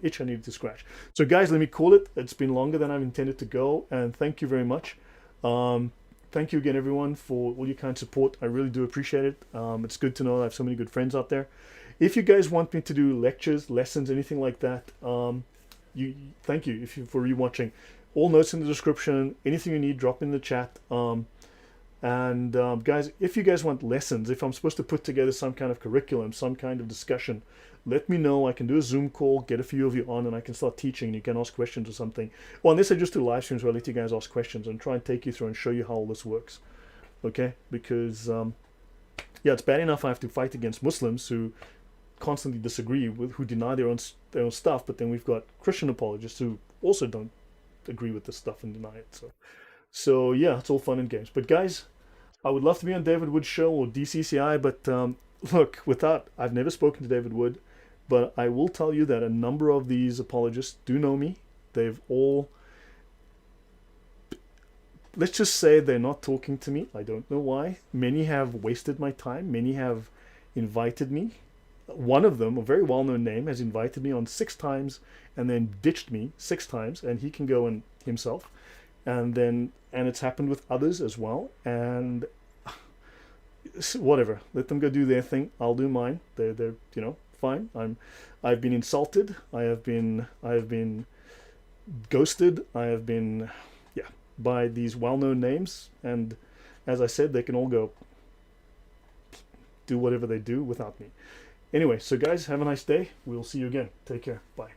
A: itch I needed to scratch. So guys, let me call it. It's been longer than I've intended to go, and thank you very much. Thank you again, everyone, for all your kind support. I really do appreciate it. It's good to know I have so many good friends out there. If you guys want me to do lectures, lessons, anything like that, thank you for rewatching. All notes in the description. Anything you need, drop in the chat. Guys, if you guys want lessons, if I'm supposed to put together some kind of curriculum, some kind of discussion, let me know. I can do a Zoom call, get a few of you on, and I can start teaching, and you can ask questions or something. Well, unless I just do live streams where I let you guys ask questions and try and take you through and show you how all this works. Okay? Because, yeah, it's bad enough I have to fight against Muslims who constantly disagree with, who deny their own stuff, but then we've got Christian apologists who also don't agree with this stuff and deny it. So yeah, it's all fun and games. But guys, I would love to be on David Wood's show or DCCI, but look, I've never spoken to David Wood, but I will tell you that a number of these apologists do know me. They've all, let's just say they're not talking to me. I don't know why. Many have wasted my time. Many have invited me. One of them, a very well-known name, has invited me on 6 times and then ditched me 6 times, and he can go and himself. And it's happened with others as well. And whatever, let them go do their thing. I'll do mine. They're you know, fine. I've been insulted. I have been ghosted. I have been, yeah, by these well-known names. And as I said, they can all go do whatever they do without me. Anyway, so guys, have a nice day. We'll see you again. Take care. Bye.